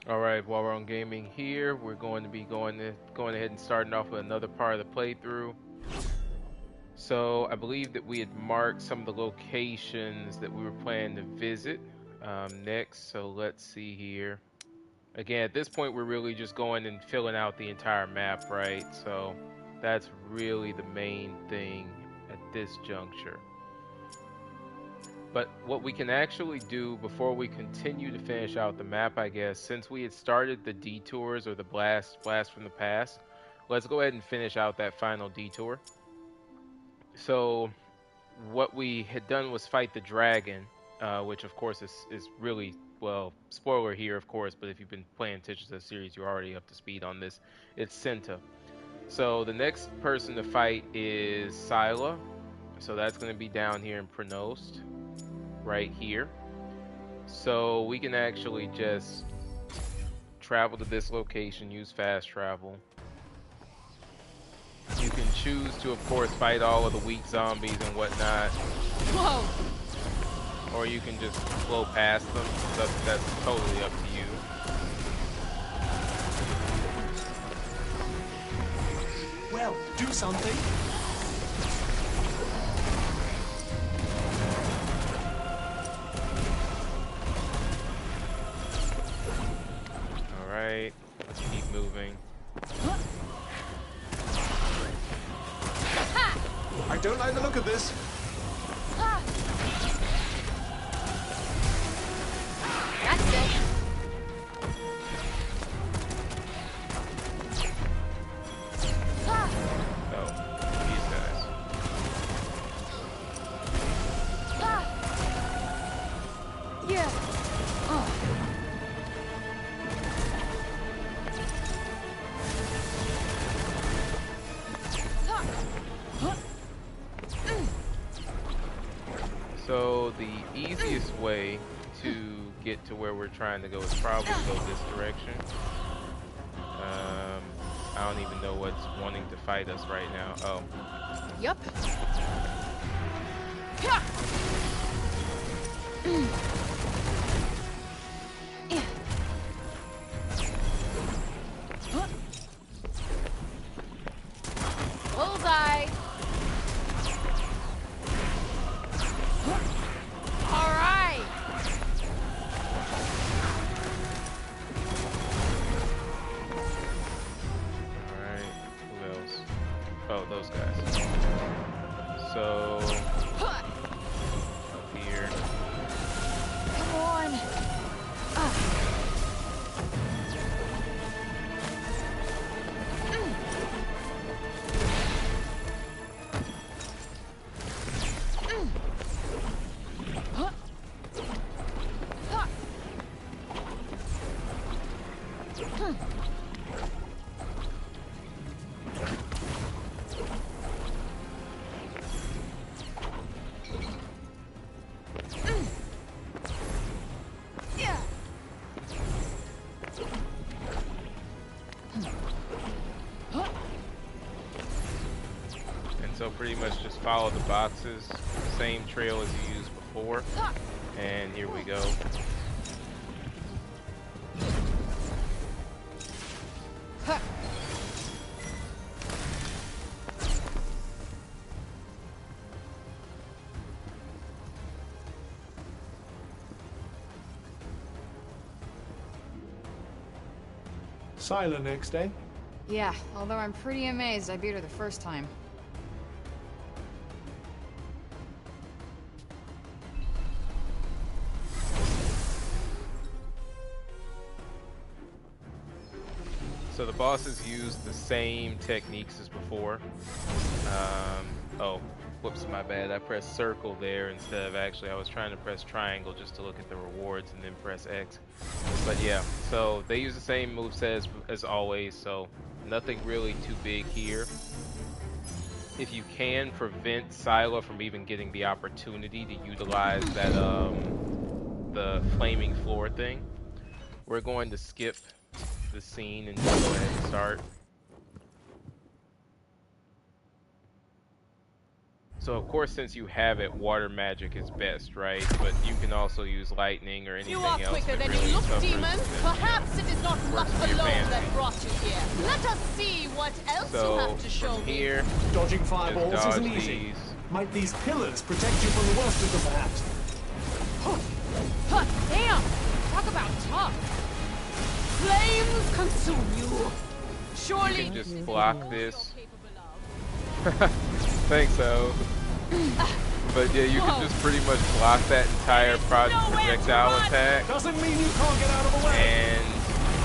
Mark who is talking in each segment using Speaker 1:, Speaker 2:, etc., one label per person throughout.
Speaker 1: All right, while we're on gaming here, we're going to be going ahead and starting off with another part of the playthrough. So I believe that we had marked some of the locations that we were planning to visit next. So let's see here. Again, at this point, we're really just going and filling out the entire map, right? So that's really the main thing at this juncture. But what we can actually do before we continue to finish out the map, I guess, since we had started the detours or the blast from the past, let's go ahead and finish out that final detour. So what we had done was fight the dragon, which of course is really, well, spoiler here, of course, but if you've been playing attention to the series, you're already up to speed on this. It's Senta. So the next person to fight is Scylla. So that's going to be down here in Pronost, right here. So we can actually just travel to this location, use fast travel. You can choose to, of course, fight all of the weak zombies and whatnot.
Speaker 2: Whoa!
Speaker 1: Or you can just blow past them. That's totally up to you.
Speaker 3: Well, do something.
Speaker 1: Alright, let's keep moving.
Speaker 3: I don't like the look of this.
Speaker 2: That's it.
Speaker 1: Oh, these guys.
Speaker 2: Yeah.
Speaker 1: So the easiest way to get to where we're trying to go is probably to go this direction. I don't even know what's wanting to fight us right now. Oh.
Speaker 2: Yup. Bullseye. All right.
Speaker 1: Alright, who else? Oh, those guys. So, up here.
Speaker 2: Come on.
Speaker 1: So pretty much just follow the boxes, same trail as you used before, and here we go.
Speaker 3: Scylla next, eh?
Speaker 2: Yeah, although I'm pretty amazed I beat her the first time.
Speaker 1: So the bosses use the same techniques as before. Oh, whoops, my bad. I pressed circle there instead of actually, I was trying to press triangle just to look at the rewards and then press X. But yeah, so they use the same moveset as always, so nothing really too big here. If you can prevent Scylla from even getting the opportunity to utilize that, the flaming floor thing, we're going to skip the scene and just go ahead and start. So of course, since you have it, water magic is best, right? But you can also use lightning or anything
Speaker 4: You are
Speaker 1: else
Speaker 4: quicker
Speaker 1: that
Speaker 4: than
Speaker 1: really
Speaker 4: you look,
Speaker 1: suffers
Speaker 4: demon.
Speaker 1: the-
Speaker 4: Perhaps it is Let us see what else you
Speaker 1: So
Speaker 4: have to show
Speaker 1: from
Speaker 4: me.
Speaker 1: here,
Speaker 3: Dodging
Speaker 1: just
Speaker 3: fireballs
Speaker 1: dodge
Speaker 3: isn't easy.
Speaker 1: these.
Speaker 3: Might these pillars protect you from the worst of them, perhaps?
Speaker 4: Huh, damn! Talk about tough. Flames consume you. Surely
Speaker 1: You can just
Speaker 4: this is
Speaker 1: block
Speaker 4: all
Speaker 1: this.
Speaker 4: you're capable of.
Speaker 1: Thanks, so. But yeah, you can just pretty much block that entire projectile attack,
Speaker 3: Doesn't mean you can't get out of the way.
Speaker 1: and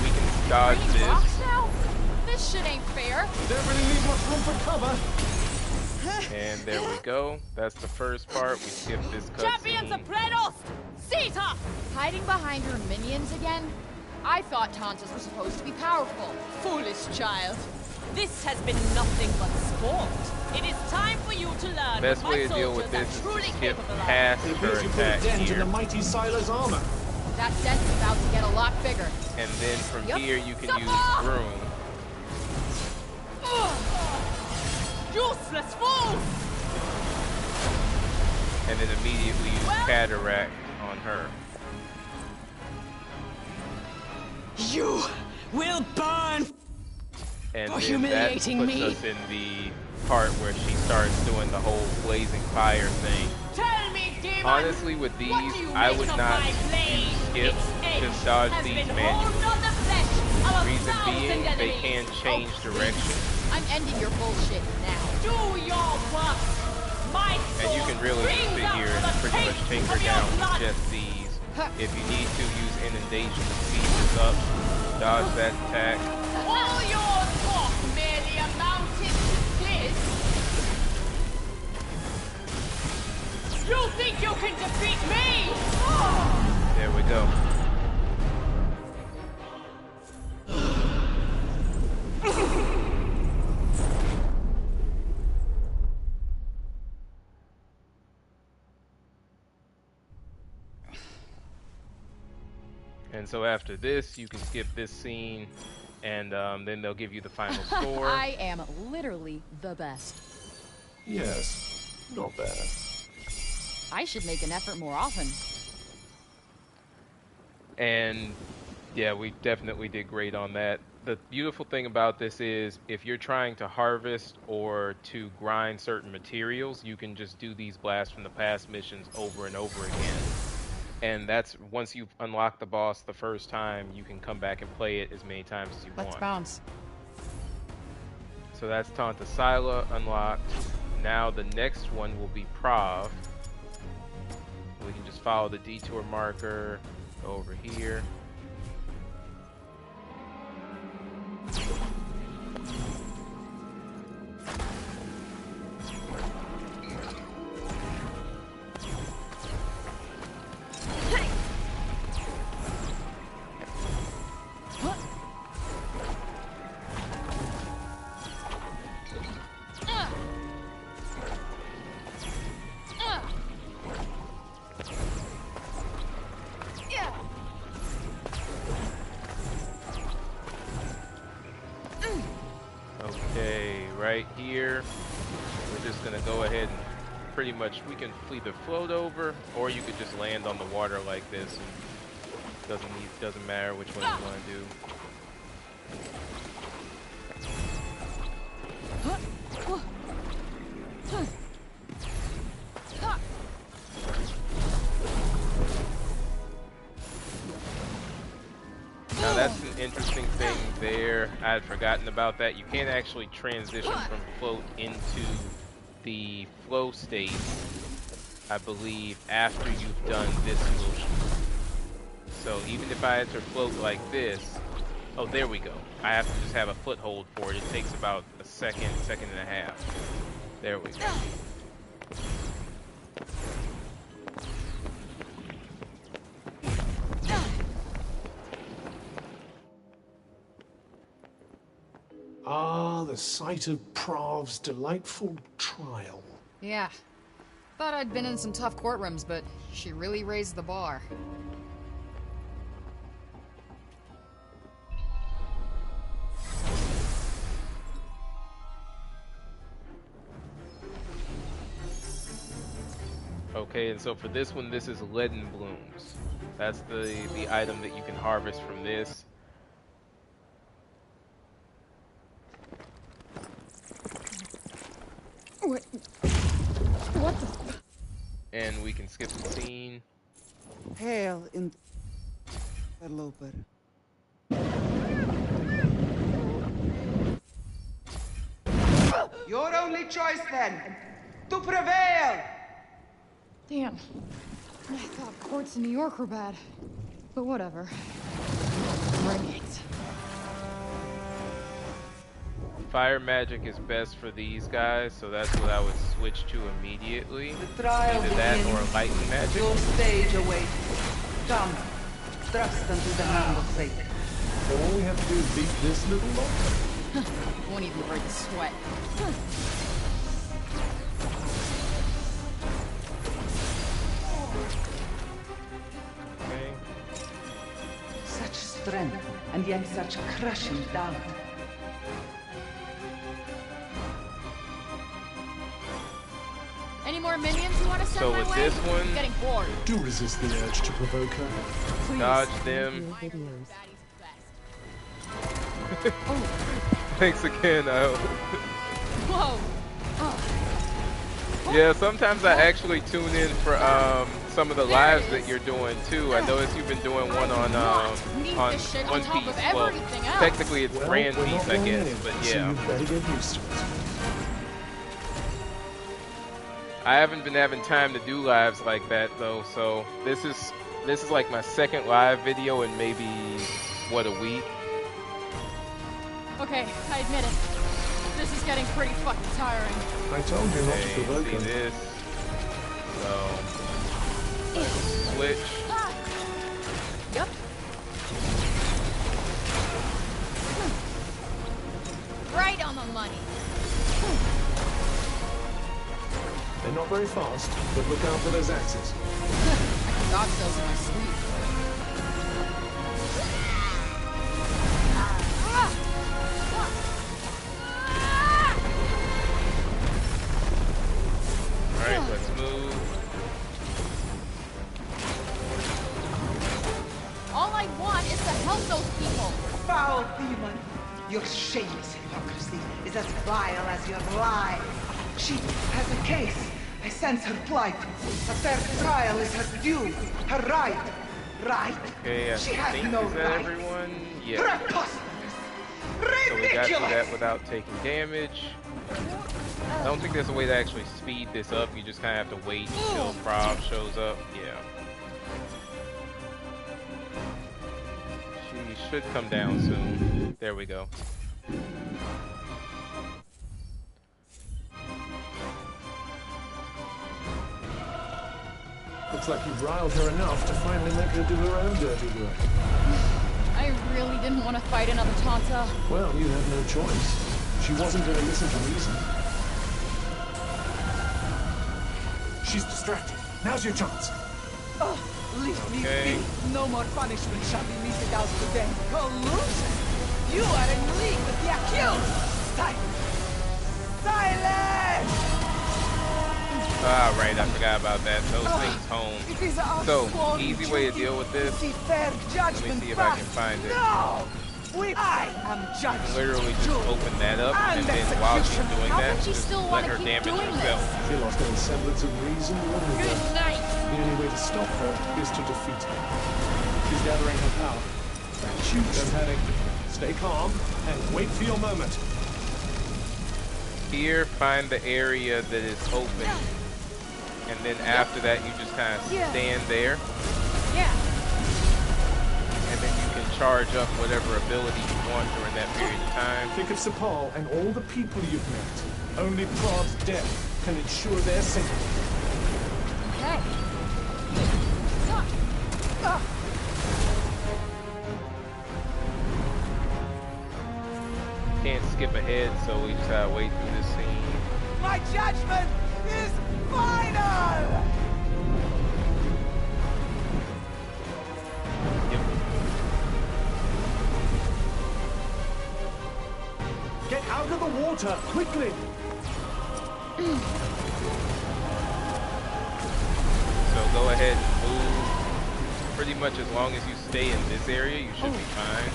Speaker 1: we can dodge
Speaker 4: Raining
Speaker 1: this.
Speaker 4: rocks now? This shit ain't fair.
Speaker 3: Don't really leave much room for cover.
Speaker 1: And there we go. That's the first part. We skip this
Speaker 4: Champions
Speaker 1: cutscene.
Speaker 4: of Praetos! Sita!
Speaker 2: Hiding behind her minions again? I thought Tantas were supposed to be powerful.
Speaker 4: Foolish child. This has been nothing but sport. It is time for you to learn
Speaker 1: Best
Speaker 4: what
Speaker 1: way
Speaker 4: my
Speaker 1: to deal with
Speaker 4: soldiers
Speaker 1: this
Speaker 4: are
Speaker 1: is
Speaker 4: truly
Speaker 1: to skip
Speaker 4: capable of.
Speaker 1: past
Speaker 3: It
Speaker 1: her
Speaker 3: appears you put a
Speaker 1: attack
Speaker 3: dent in
Speaker 1: here,
Speaker 3: the mighty Sila's armor.
Speaker 2: That dent's about to get a lot bigger.
Speaker 1: and then from
Speaker 2: Yup.
Speaker 1: here you can use
Speaker 4: Supper!
Speaker 1: broom.
Speaker 4: Useless fools!
Speaker 1: And then immediately use cataract on her.
Speaker 4: You will burn!
Speaker 1: And
Speaker 4: For
Speaker 1: then that
Speaker 4: humiliating
Speaker 1: puts
Speaker 4: me.
Speaker 1: us in the part where she starts doing the whole blazing fire thing.
Speaker 4: Tell me, demon!
Speaker 1: Honestly, with these,
Speaker 4: what do you
Speaker 1: I
Speaker 4: make
Speaker 1: would
Speaker 4: of
Speaker 1: not
Speaker 4: my blade?
Speaker 1: skip,
Speaker 4: Its edge
Speaker 1: just dodge
Speaker 4: has
Speaker 1: these
Speaker 4: been
Speaker 1: manually.
Speaker 4: honed on the flesh of a
Speaker 1: Reason
Speaker 4: thousand
Speaker 1: being, they
Speaker 4: enemies.
Speaker 1: can change direction,
Speaker 2: I'm ending your bullshit now.
Speaker 4: Do your work! My
Speaker 1: and you can really just sit here and pretty much take her down with just these. If you need to, use inundation to speed this up, dodge that attack.
Speaker 4: All your talk merely amounted to this. You think you can defeat me?
Speaker 1: There we go. And so after this, you can skip this scene, and then they'll give you the final score.
Speaker 2: I am literally the best.
Speaker 3: Yes, not bad.
Speaker 2: I should make an effort more often.
Speaker 1: And yeah, we definitely did great on that. The beautiful thing about this is if you're trying to harvest or to grind certain materials, you can just do these blast from the past missions over and over again. And that's once you've unlocked the boss the first time, you can come back and play it as many times as you
Speaker 2: Let's
Speaker 1: want.
Speaker 2: bounce.
Speaker 1: So that's Tanta Sila unlocked. Now the next one will be Prov. We can just follow the detour marker, go over here. Okay, right here, we're just gonna go ahead and pretty much, we can either float over, or you could just land on the water like this. And doesn't matter which one you want to do. Now that's an interesting thing there. I had forgotten about that. You can't actually transition from float into the flow state, I believe, after you've done this motion. So even if I had to float like this, oh, there we go. I have to just have a foothold for it. It takes about a second and a half. There we go.
Speaker 3: Ah, the sight of Prav's delightful trial.
Speaker 2: Yeah. Thought I'd been in some tough courtrooms, but she really raised the bar.
Speaker 1: Okay, and so for this one, this is leaden blooms. That's the item that you can harvest from this. and we can skip the scene.
Speaker 5: Hail interloper. Your only choice then, to prevail!
Speaker 2: Damn. I thought courts in New York were bad. But whatever. Bring it.
Speaker 1: Fire magic is best for these guys, so that's what I would switch to immediately.
Speaker 5: The trial
Speaker 1: Either that
Speaker 5: begins.
Speaker 1: or lightning magic.
Speaker 5: Your stage awaits. Come, thrust unto the hand of fate.
Speaker 3: So all we have to do is beat this little lot?
Speaker 2: Won't even break a sweat.
Speaker 1: Okay.
Speaker 5: Such strength, and yet such crushing doubt.
Speaker 2: Any more minions you want to send
Speaker 1: So
Speaker 2: my
Speaker 1: with
Speaker 2: way?
Speaker 1: this one-
Speaker 2: I'm getting bored.
Speaker 3: Do resist the urge to provoke her.
Speaker 2: Please.
Speaker 1: Dodge them.
Speaker 2: Oh,
Speaker 1: Thanks again.
Speaker 2: whoa.
Speaker 1: Yeah, sometimes I actually tune in for some of the lives that you're doing too. I noticed you've been doing one on
Speaker 2: Need
Speaker 1: on
Speaker 2: this shit on
Speaker 1: One
Speaker 2: top
Speaker 1: Piece.
Speaker 2: of
Speaker 1: Well,
Speaker 2: everything else.
Speaker 1: technically it's
Speaker 3: Well,
Speaker 1: Grand
Speaker 3: we're not
Speaker 1: Piece, I
Speaker 3: wrong
Speaker 1: guess,
Speaker 3: anyway,
Speaker 1: but
Speaker 3: so
Speaker 1: yeah.
Speaker 3: you better get used to it.
Speaker 1: I haven't been having time to do lives like that though, so this is like my second live video in maybe what, a week.
Speaker 2: Okay, I admit it. This is getting pretty fucking tiring.
Speaker 3: I told you not to
Speaker 1: Okay,
Speaker 3: provoke
Speaker 1: see
Speaker 3: her.
Speaker 1: this. So let's switch.
Speaker 2: Yep. Right on the money.
Speaker 3: They're not very fast, but look out for those axes.
Speaker 2: I can dodge those in my sleep.
Speaker 1: Alright, let's move.
Speaker 2: All I want is to help those people.
Speaker 5: Foul demon! Your shameless hypocrisy is as vile as your lie. She has a case. I sense her plight. A fair trial is her due, her right. Right?
Speaker 1: Okay, I
Speaker 5: She has
Speaker 1: think
Speaker 5: no
Speaker 1: is that
Speaker 5: right.
Speaker 1: everyone? Yeah.
Speaker 5: Preposterous!
Speaker 1: So we got through that
Speaker 5: Ridiculous!
Speaker 1: without taking damage. I don't think there's a way to actually speed this up. You just kind of have to wait until Prob shows up. Yeah. She should come down soon. There we go.
Speaker 3: Looks like you've riled her enough to finally make her do her own dirty work.
Speaker 2: I really didn't want to fight another Tanta.
Speaker 3: Well, you had no choice. She wasn't going to listen to reason. She's distracted. Now's your chance.
Speaker 5: Leave me
Speaker 1: Okay.
Speaker 5: be. No more punishment shall be meted out today. Collusion! You are in league with the accused! Silence! Silence!
Speaker 1: Ah, right, I forgot about that. Those things home.
Speaker 5: It is our
Speaker 1: So,
Speaker 5: sworn
Speaker 1: easy way to
Speaker 5: duty
Speaker 1: deal with this.
Speaker 5: to see fair judgment
Speaker 1: see if I can
Speaker 5: passed.
Speaker 1: find it.
Speaker 5: No! I am judge.
Speaker 1: Literally just
Speaker 5: jury,
Speaker 1: open that up,
Speaker 5: and
Speaker 1: and then while she's
Speaker 5: executioner.
Speaker 1: doing
Speaker 2: How
Speaker 1: that,
Speaker 2: can she
Speaker 1: just
Speaker 2: still
Speaker 1: let
Speaker 2: wanna
Speaker 1: her
Speaker 2: keep
Speaker 1: damage
Speaker 2: doing
Speaker 1: herself.
Speaker 3: She lost any semblance of reason. What is
Speaker 2: Good
Speaker 3: that?
Speaker 2: night.
Speaker 3: The only way to stop her is to defeat her. She's gathering her power. Choose. Don't panic. Stay calm and wait for your moment.
Speaker 1: Here, find the area that is open, and then after that, you just kind of stand there,
Speaker 2: Yeah.
Speaker 1: and then you can charge up whatever ability you want during that period of time.
Speaker 3: Think of Sir Paul and all the people you've met. Only Prav's death can ensure their safety.
Speaker 2: Okay.
Speaker 1: Can't skip ahead, so we just gotta wait through this scene.
Speaker 5: My judgment is final!
Speaker 1: Yep.
Speaker 3: Get out of the water, quickly!
Speaker 1: So go ahead and move. Pretty much as long as you stay in this area, you should be fine.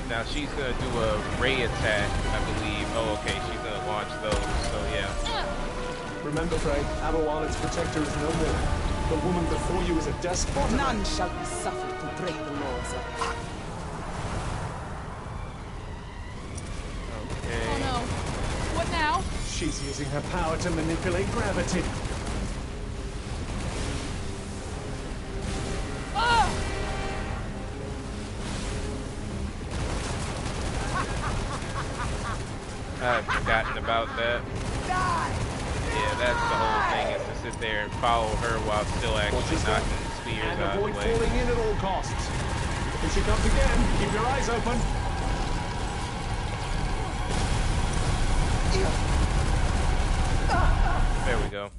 Speaker 1: Now she's gonna do a ray attack, I believe. Oh, okay, she's gonna launch those, so yeah.
Speaker 3: Remember, Frey, Aberwanet's protector is no more. The woman before you is a despot.
Speaker 5: None shall be suffered to break the laws of Ak.
Speaker 1: Okay.
Speaker 2: Oh no. What now?
Speaker 3: She's using her power to manipulate gravity.
Speaker 1: I've forgotten about that. Yeah, that's the whole thing, is to sit there and follow her while still actually knocking the spears
Speaker 3: And
Speaker 1: out of
Speaker 3: avoid
Speaker 1: the way.
Speaker 3: falling in at all costs. If she comes again, keep your eyes open.
Speaker 1: There we go.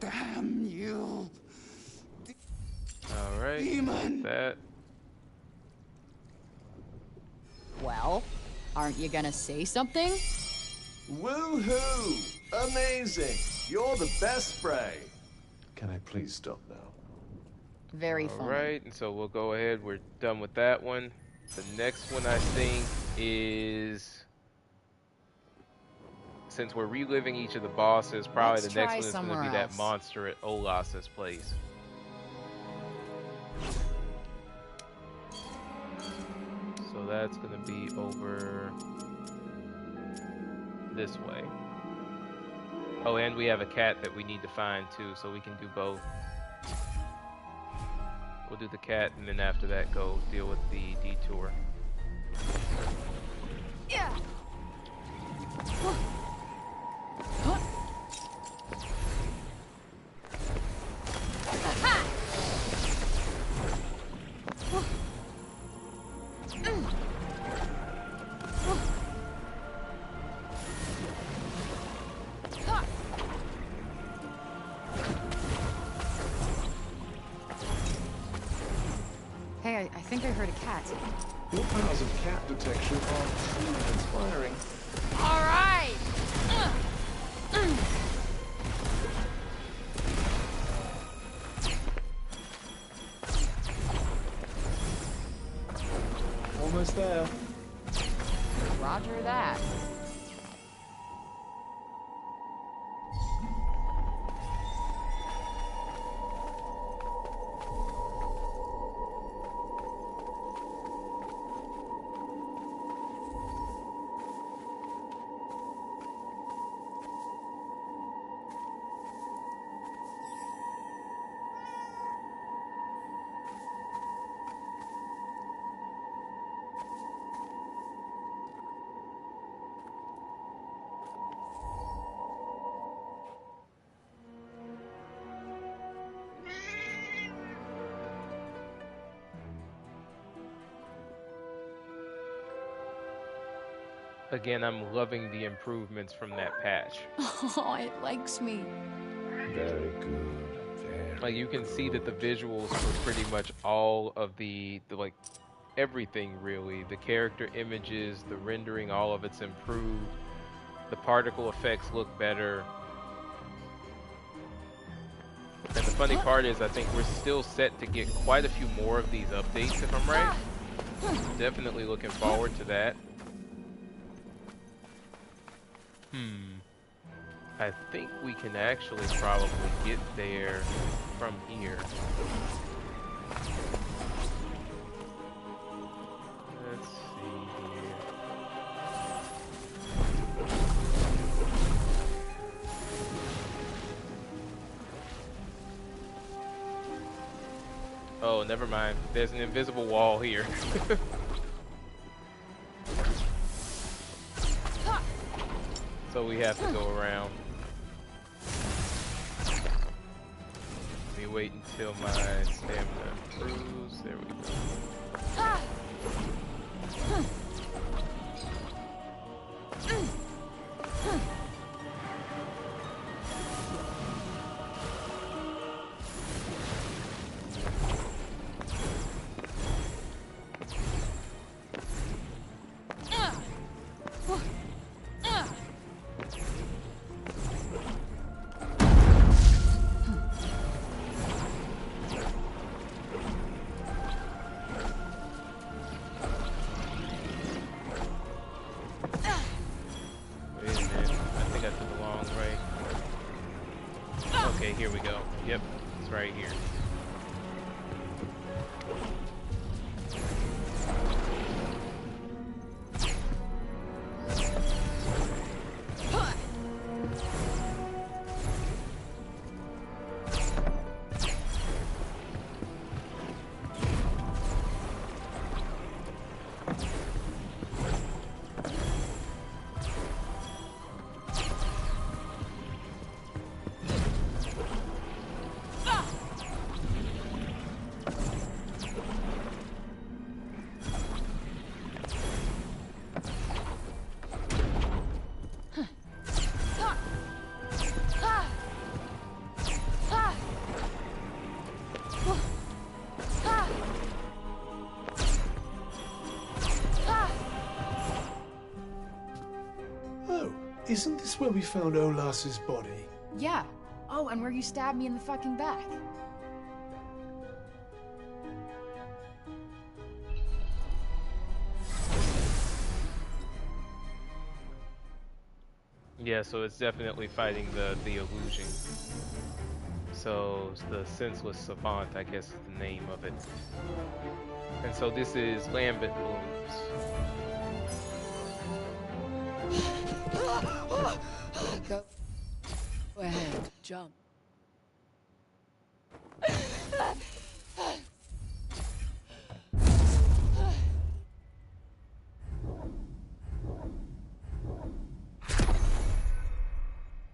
Speaker 5: Damn you!
Speaker 1: Alright,
Speaker 5: Demon!
Speaker 1: that.
Speaker 2: Well, aren't you gonna say something?
Speaker 6: Woohoo! Amazing! You're the best spray.
Speaker 3: Can I please stop now?
Speaker 2: Very fun.
Speaker 1: Alright, and so we'll go ahead. We're done with that one. The next one, I think, is... Since we're reliving each of the bosses, probably
Speaker 2: Let's
Speaker 1: the next
Speaker 2: try
Speaker 1: one is going to be
Speaker 2: somewhere
Speaker 1: that
Speaker 2: else.
Speaker 1: monster at Olas's place. So that's going to be over this way. Oh, and we have a cat that we need to find too, so we can do both. We'll do the cat, and then after that go deal with the detour.
Speaker 2: Yeah. Hey, I think I heard a cat.
Speaker 3: Your powers of cat detection are truly inspiring.
Speaker 2: All right.
Speaker 3: Almost there.
Speaker 2: Roger that.
Speaker 1: Again, I'm loving the improvements from that patch.
Speaker 2: Oh, it likes me.
Speaker 6: Very good. Very
Speaker 1: Like, you can see that the visuals for pretty much all of the like everything really, the character images, the rendering, all of it's improved. The particle effects look better. And the funny part is, I think we're still set to get quite a few more of these updates, if I'm right. Definitely looking forward to that. I think we can actually probably get there from here. Let's see here. Oh, never mind. There's an invisible wall here. So we have to go around. Let me wait until my stamina improves. There we go. Okay, here we go. Yep, it's right here.
Speaker 3: Isn't this where we found Olas's body?
Speaker 2: Yeah. Oh, and where you stabbed me in the fucking back.
Speaker 1: Yeah, so it's definitely fighting the illusion. So the senseless savant, I guess, is the name of it. And so this is Lambent Blooms.
Speaker 7: Go ahead, jump.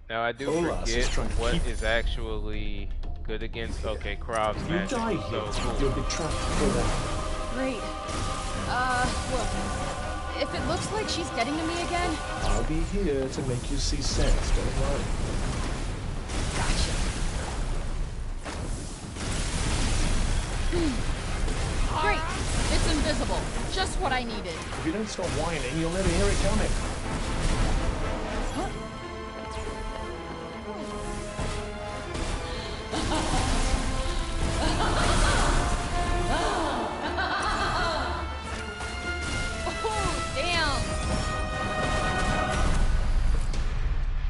Speaker 1: Now I do
Speaker 3: Olas is
Speaker 1: forget
Speaker 3: trying to
Speaker 1: what
Speaker 3: keep-
Speaker 1: is actually good against. Okay, Krov's
Speaker 3: You
Speaker 1: magic.
Speaker 3: die
Speaker 1: So
Speaker 3: here,
Speaker 1: cool.
Speaker 3: you'll be trapped forever.
Speaker 2: Great. Well, if it looks like she's getting to me again,
Speaker 3: I'll be here to make you see sense, don't worry.
Speaker 2: gotcha. Great. It's invisible. Just what I needed.
Speaker 3: If you don't stop whining, you'll never hear it coming.
Speaker 2: Oh, damn.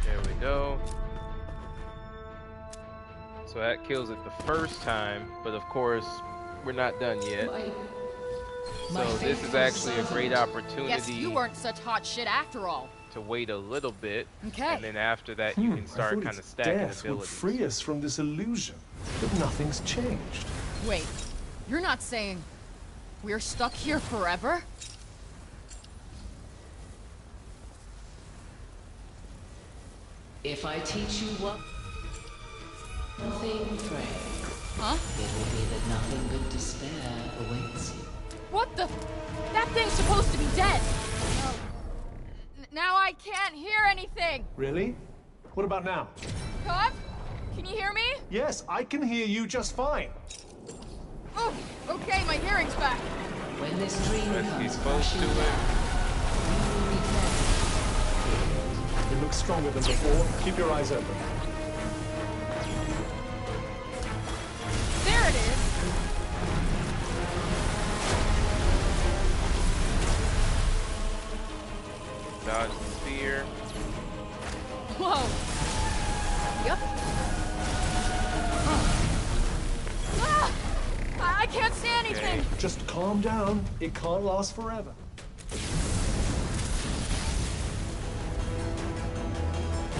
Speaker 1: There we go. So that kills it the first time, but of course we're not done yet. So this is actually a great
Speaker 2: Guess
Speaker 1: opportunity
Speaker 2: you weren't such hot shit after all.
Speaker 1: to wait a little bit,
Speaker 2: Okay.
Speaker 1: and then after that you can
Speaker 3: I
Speaker 1: start
Speaker 3: thought
Speaker 1: kind of
Speaker 3: its
Speaker 1: stacking
Speaker 3: death would
Speaker 1: abilities.
Speaker 3: free us from this illusion, but nothing's changed.
Speaker 2: Wait, you're not saying we're stuck here forever?
Speaker 7: If I teach you one thing, Frey,
Speaker 2: Huh?
Speaker 7: it will be that nothing but despair awaits you.
Speaker 2: What the? That thing's supposed to be dead. Now I can't hear anything.
Speaker 3: Really? What about now?
Speaker 2: Cub? Can you hear me?
Speaker 3: Yes, I can hear you just fine.
Speaker 2: Oh, okay, my hearing's back.
Speaker 7: When this dream
Speaker 1: But
Speaker 7: comes
Speaker 1: he's supposed to
Speaker 7: crashing down, you will regret
Speaker 3: It looks stronger than before. Keep your eyes open.
Speaker 2: There it is.
Speaker 1: Dodge the spear.
Speaker 2: Whoa. Yep. Ah! I can't see anything.
Speaker 1: Okay.
Speaker 3: Just calm down. It can't last forever.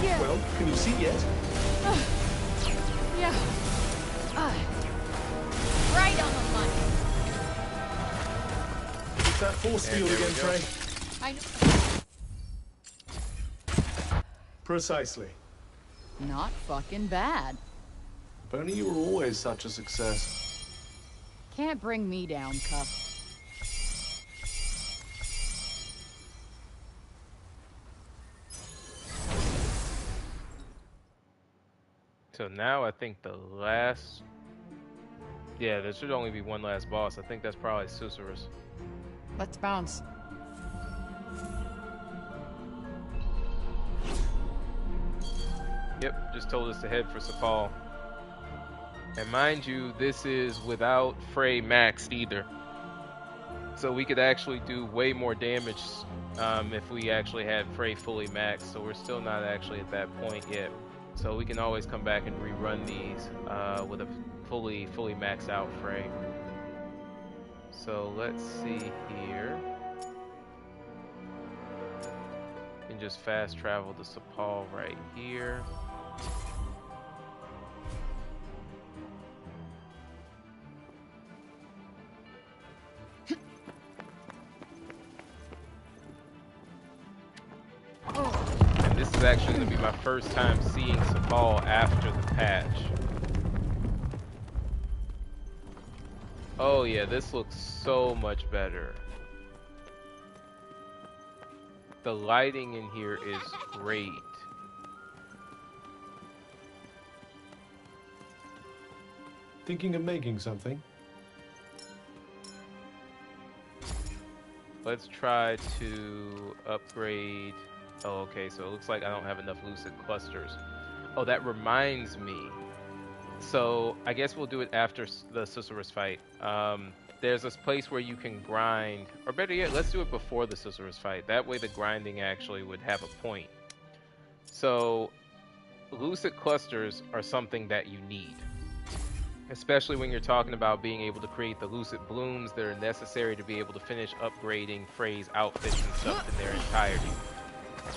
Speaker 2: Yeah.
Speaker 3: Well, can you see yet?
Speaker 2: Yeah. Right on the money.
Speaker 3: It's that force
Speaker 1: And
Speaker 3: field
Speaker 1: there we
Speaker 3: again,
Speaker 1: go.
Speaker 3: Trey.
Speaker 2: I know.
Speaker 3: Precisely.
Speaker 2: Not fucking bad.
Speaker 6: If only you were always such a success.
Speaker 2: Can't bring me down, Cup.
Speaker 1: So now I think the last... Yeah, there should only be one last boss. I think that's probably Susurrus.
Speaker 2: Let's bounce.
Speaker 1: Yep, just told us to head for Sapal. And mind you, this is without Frey maxed either. So we could actually do way more damage if we actually had Frey fully maxed. So we're still not actually at that point yet. So we can always come back and rerun these with a fully maxed out frame. So let's see here. You can just fast travel to Sepal right here. And this is actually going to be my first time seeing Sepal after the patch. Oh yeah, this looks so much better. The lighting in here is great.
Speaker 3: Thinking of making something?
Speaker 1: Let's try to upgrade. Oh, okay, so it looks like I don't have enough lucid clusters. Oh, that reminds me. So I guess we'll do it after the Susurrus fight. There's this place where you can grind, or better yet, let's do it before the Susurrus fight. That way the grinding actually would have a point. So lucid clusters are something that you need, especially when you're talking about being able to create the lucid blooms that are necessary to be able to finish upgrading Frey's outfits and stuff in their entirety.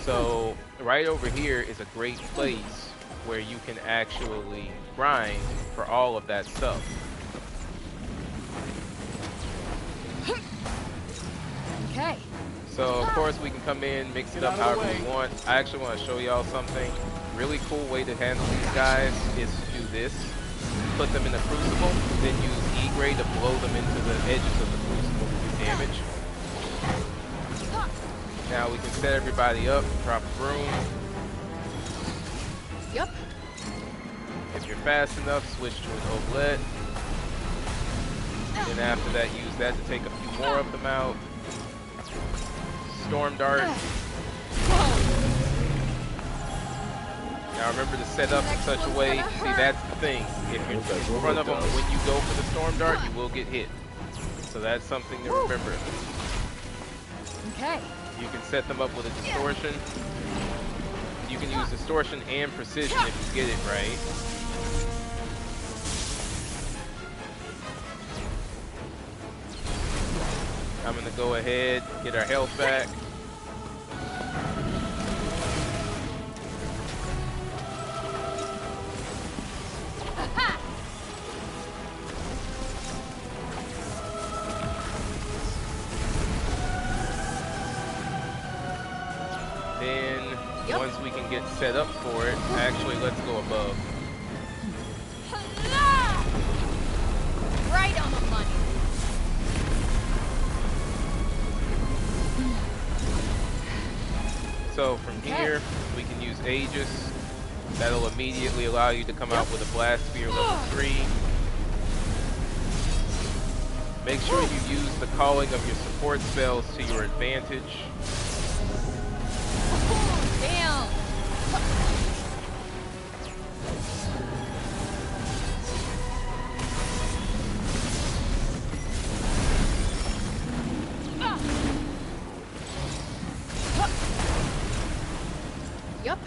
Speaker 1: So right over here is a great place where you can actually grind for all of that stuff.
Speaker 2: Okay.
Speaker 1: So of course we can come in, mix it up however we want. I actually want to show y'all something. Really cool way to handle these guys is to do this. Put them in a crucible, then use E-Gray to blow them into the edges of the crucible to do damage. Now we can set everybody up, drop a broom.
Speaker 2: Yep.
Speaker 1: If you're fast enough, switch to an oblette. Then after that, use that to take a few more of them out. Storm dart. Now remember to set up in such a way, see that's the thing, if you're in front of them when you go for the storm dart, you will get hit. So that's something to remember.
Speaker 2: Okay.
Speaker 1: You can set them up with a distortion. You can use distortion and precision if you get it right. I'm gonna go ahead, get our health back. Then, once we can get set up for it, actually let's go above.
Speaker 2: Right on the money.
Speaker 1: So from here, we can use Aegis. That'll immediately allow you to come out with a Blast Sphere level 3. Make sure you use the calling of your support spells to your advantage.
Speaker 2: Damn. Yep.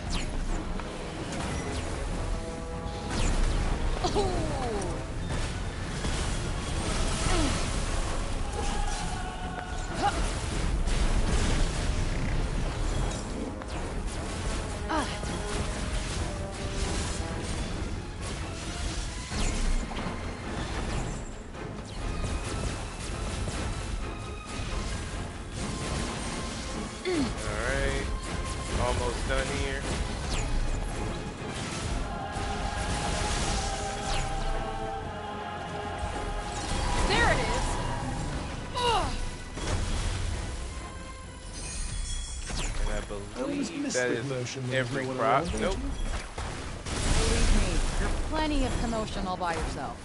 Speaker 1: Alright, almost done here.
Speaker 2: There it is.
Speaker 1: And I believe that is every crop. Nope.
Speaker 2: Believe me, you're plenty of commotion all by yourself.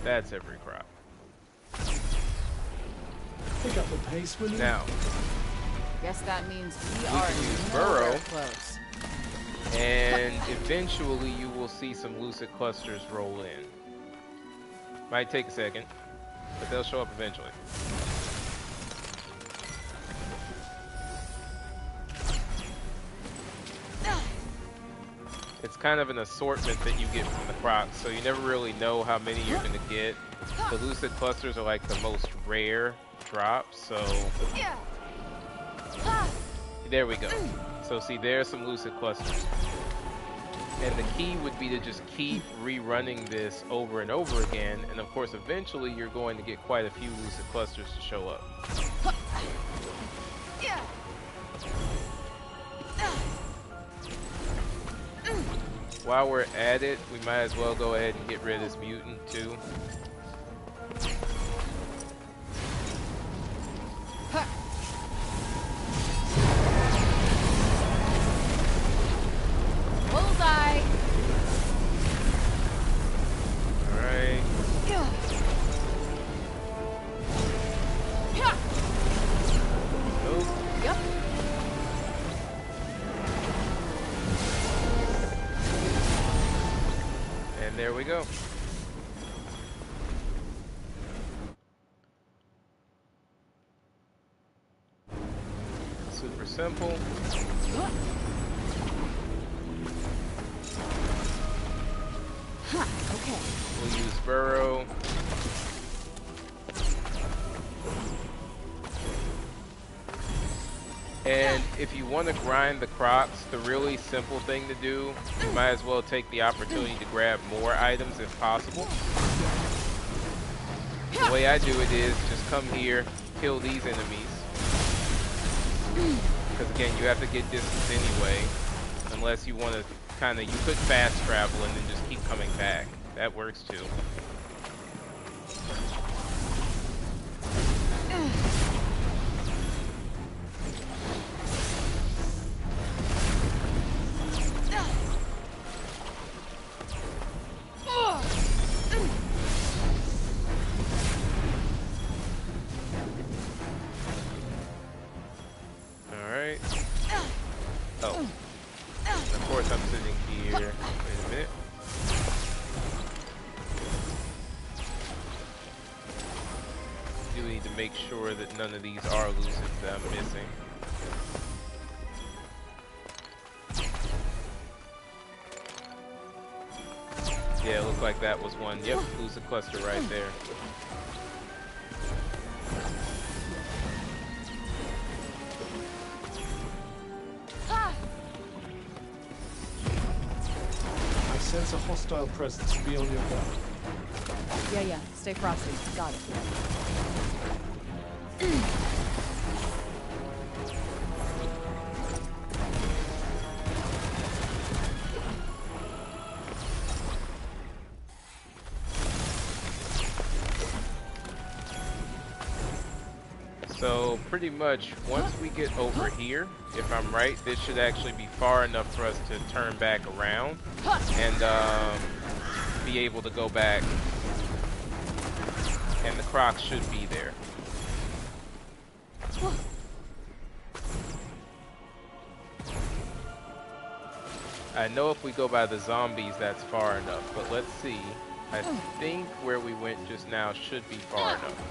Speaker 1: That's every crop.
Speaker 3: Pick up the pace, will you?
Speaker 1: Now,
Speaker 2: Guess that means we
Speaker 1: can
Speaker 2: are
Speaker 1: use
Speaker 2: nowhere
Speaker 1: Burrow.
Speaker 2: close.
Speaker 1: and eventually you will see some lucid clusters roll in. Might take a second, but they'll show up eventually. it's kind of an assortment that you get from the crocs, so you never really know how many you're going to get. The lucid clusters are like the most rare drops, so there we go. So see, there's some lucid clusters. And the key would be to just keep rerunning this over and over again, and of course eventually you're going to get quite a few lucid clusters to show up. While we're at it, we might as well go ahead and get rid of this mutant too.
Speaker 2: Bullseye!
Speaker 1: Alright. Nope.
Speaker 2: Yep.
Speaker 1: And there we go. Super simple.
Speaker 2: Okay.
Speaker 1: We'll use Burrow. And if you want to grind the crocs, the really simple thing to do, you might as well take the opportunity to grab more items if possible. The way I do it is just come here, kill these enemies. Because again, you have to get distance anyway, unless you want to kind of, you could fast travel and then just keep coming back. That works too. Alright. Oh. Of course I'm sitting here. Wait a minute. Do need to make sure that none of these are lucids that I'm missing. Yeah, it looked like that was one. Yep, lucid cluster right there.
Speaker 3: I sense a hostile presence. Be on your guard.
Speaker 2: Yeah. Stay frosty. Got it.
Speaker 1: So pretty much once we get over here, if I'm right, this should actually be far enough for us to turn back around and be able to go back, and the crocs should be there. I know if we go by the zombies that's far enough, but let's see. I think where we went just now should be far enough.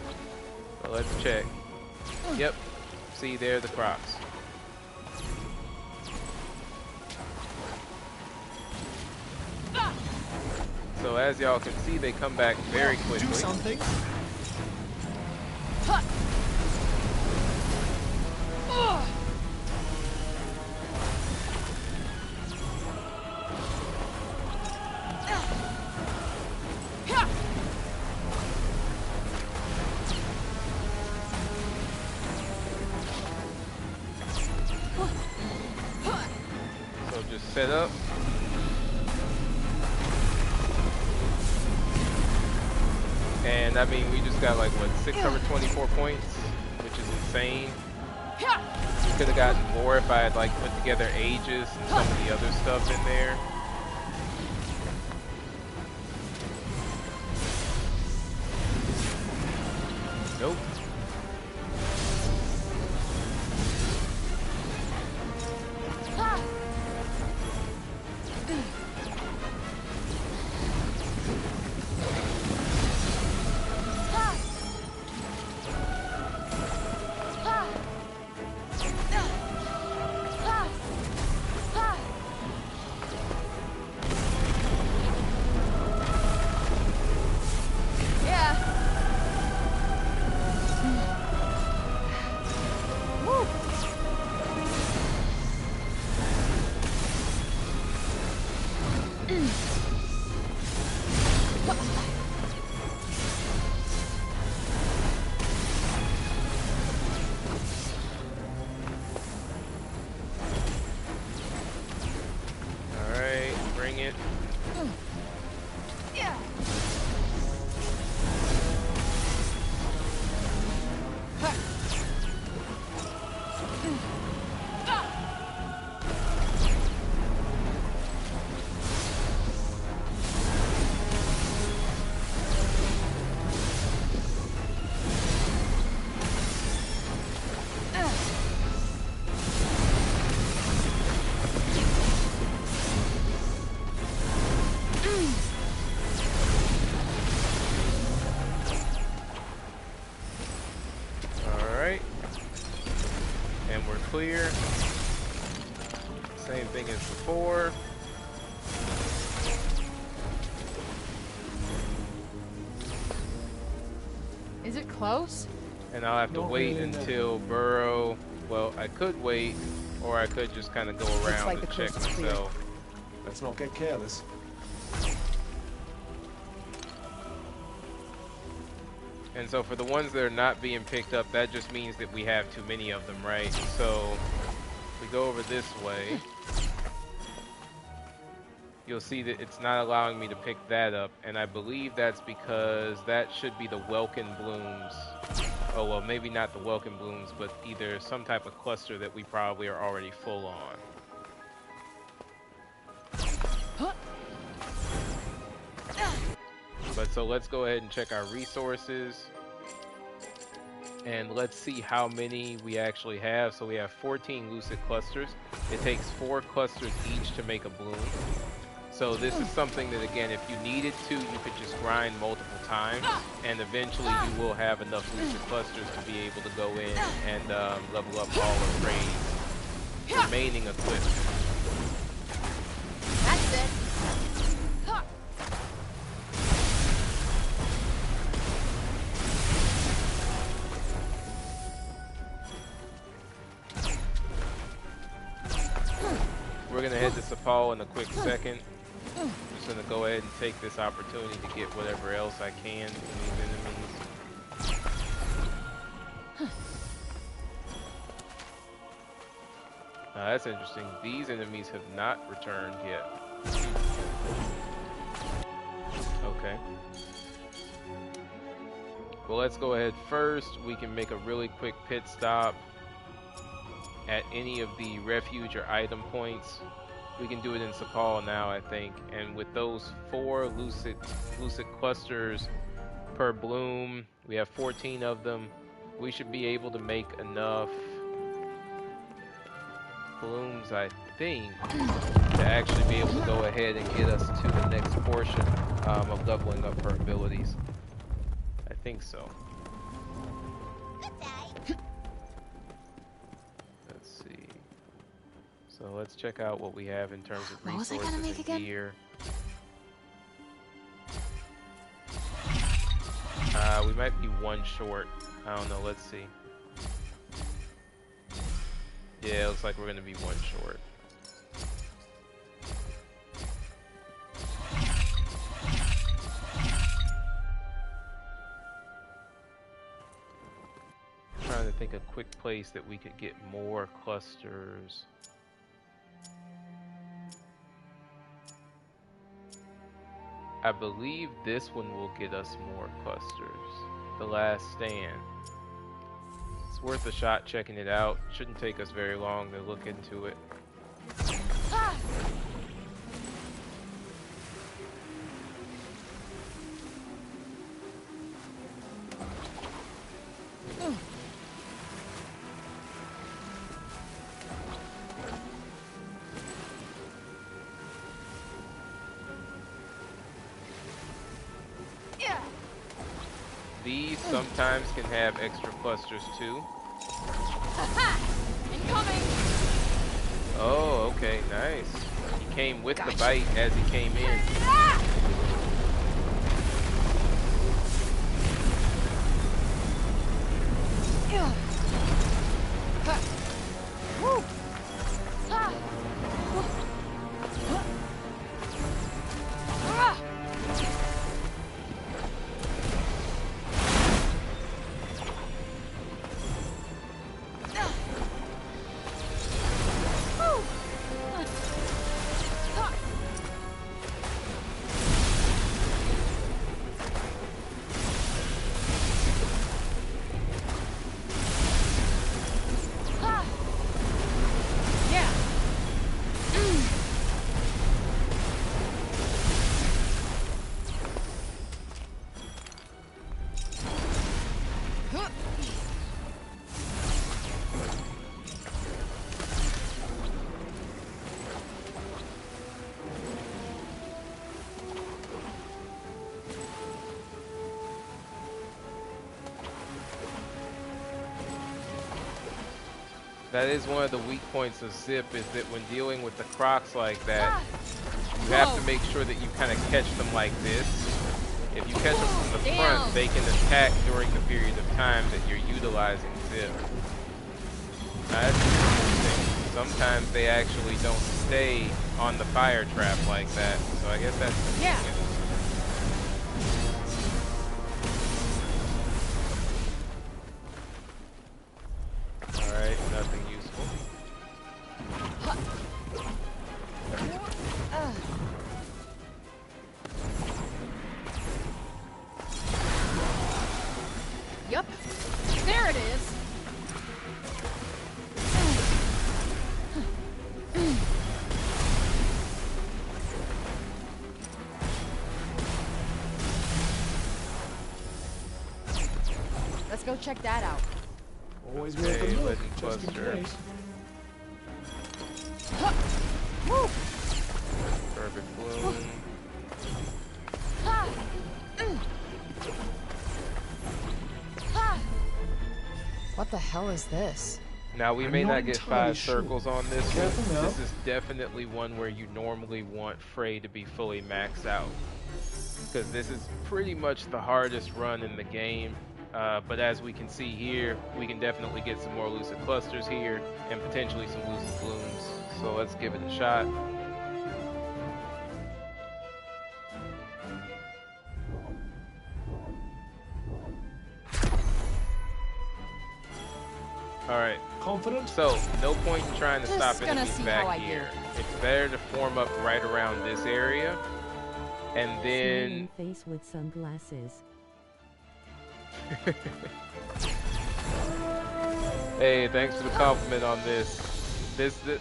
Speaker 1: But let's check. Yep. See, there the crocs. So as y'all can see, they come back very quickly.
Speaker 3: Do something.
Speaker 1: So just set up. And I mean, we just got like, what, 624 points, which is insane. We could have gotten more if I had like put together Aegis and some of the other stuff in there. Nope. And we're clear. Same thing as before.
Speaker 2: Is it close?
Speaker 1: And I'll have to
Speaker 3: Not
Speaker 1: wait
Speaker 3: really, no.
Speaker 1: until Burrow. Well, I could wait, or I could just kind of go around
Speaker 2: like
Speaker 1: and
Speaker 2: the
Speaker 1: check
Speaker 2: coast is clear.
Speaker 1: myself.
Speaker 3: Let's not get careless.
Speaker 1: And so for the ones that are not being picked up, that just means that we have too many of them, right? So if we go over this way, you'll see that it's not allowing me to pick that up, and I believe that's because that should be the Welkin Blooms. Oh, well, maybe not the Welkin Blooms, but either some type of cluster that we probably are already full on. But so let's go ahead and check our resources, and let's see how many we actually have. So we have 14 lucid clusters. It takes 4 clusters each to make a bloom. So this is something that, again, if you needed to, you could just grind multiple times, and eventually you will have enough lucid clusters to be able to go in and level up all of Ray's remaining equipment.
Speaker 4: That's it.
Speaker 1: We're gonna head to Sapal in a quick second. I'm just gonna go ahead and take this opportunity to get whatever else I can from these enemies. Now that's interesting. These enemies have not returned yet. Okay. Well, let's go ahead first. We can make a really quick pit stop at any of the refuge or item points. We can do it in Sapal now, I think. And with those 4 lucid clusters per bloom, we have 14 of them. We should be able to make enough blooms, I think, to actually be able to go ahead and get us to the next portion of leveling up her abilities. I think so. Let's see. So let's check out what we have in terms of
Speaker 2: What was I
Speaker 1: resources
Speaker 2: gonna make
Speaker 1: and
Speaker 2: again?
Speaker 1: gear. We might be 1 short. I don't know. Let's see. Yeah, it looks like we're gonna be 1 short. Trying to think a quick place that we could get more clusters. I believe this one will get us more clusters. The Last Stand. It's worth a shot checking it out. Shouldn't take us very long to look into it. These sometimes can have extra clusters too.
Speaker 4: Incoming.
Speaker 1: Oh, okay, nice. He came with the bite as he came in. That is one of the weak points of Zip, is that when dealing with the Crocs like that, you have to make sure that you kind of catch them like this. If you catch them from the front, they can attack during the period of time that you're utilizing Zip. Now, that's interesting. Sometimes they actually don't stay on the fire trap like that, so I guess that's convenient. Alright, nothing useful.
Speaker 2: Yep. There it is. Let's go check that out.
Speaker 3: Always worth a look,
Speaker 1: letting
Speaker 3: just in
Speaker 1: cluster.
Speaker 3: case.
Speaker 2: Woo!
Speaker 1: Perfect bloom.
Speaker 2: What the hell is this?
Speaker 1: Now we
Speaker 3: I'm
Speaker 1: may
Speaker 3: not
Speaker 1: not get
Speaker 3: entirely
Speaker 1: 5
Speaker 3: sure.
Speaker 1: circles on this
Speaker 3: Careful
Speaker 1: one.
Speaker 3: now.
Speaker 1: This is definitely one where you normally want Frey to be fully maxed out, because this is pretty much the hardest run in the game. But as we can see here, we can definitely get some more lucid clusters here and potentially some lucid blooms. So let's give it a shot. Alright,
Speaker 3: Confident?
Speaker 1: so no point in trying to
Speaker 2: Just
Speaker 1: stop
Speaker 2: gonna
Speaker 1: enemies
Speaker 2: see how I
Speaker 1: back
Speaker 2: do.
Speaker 1: here. It's better to form up right around this area, and then
Speaker 8: Smiling face with sunglasses.
Speaker 1: hey, thanks for the compliment on this.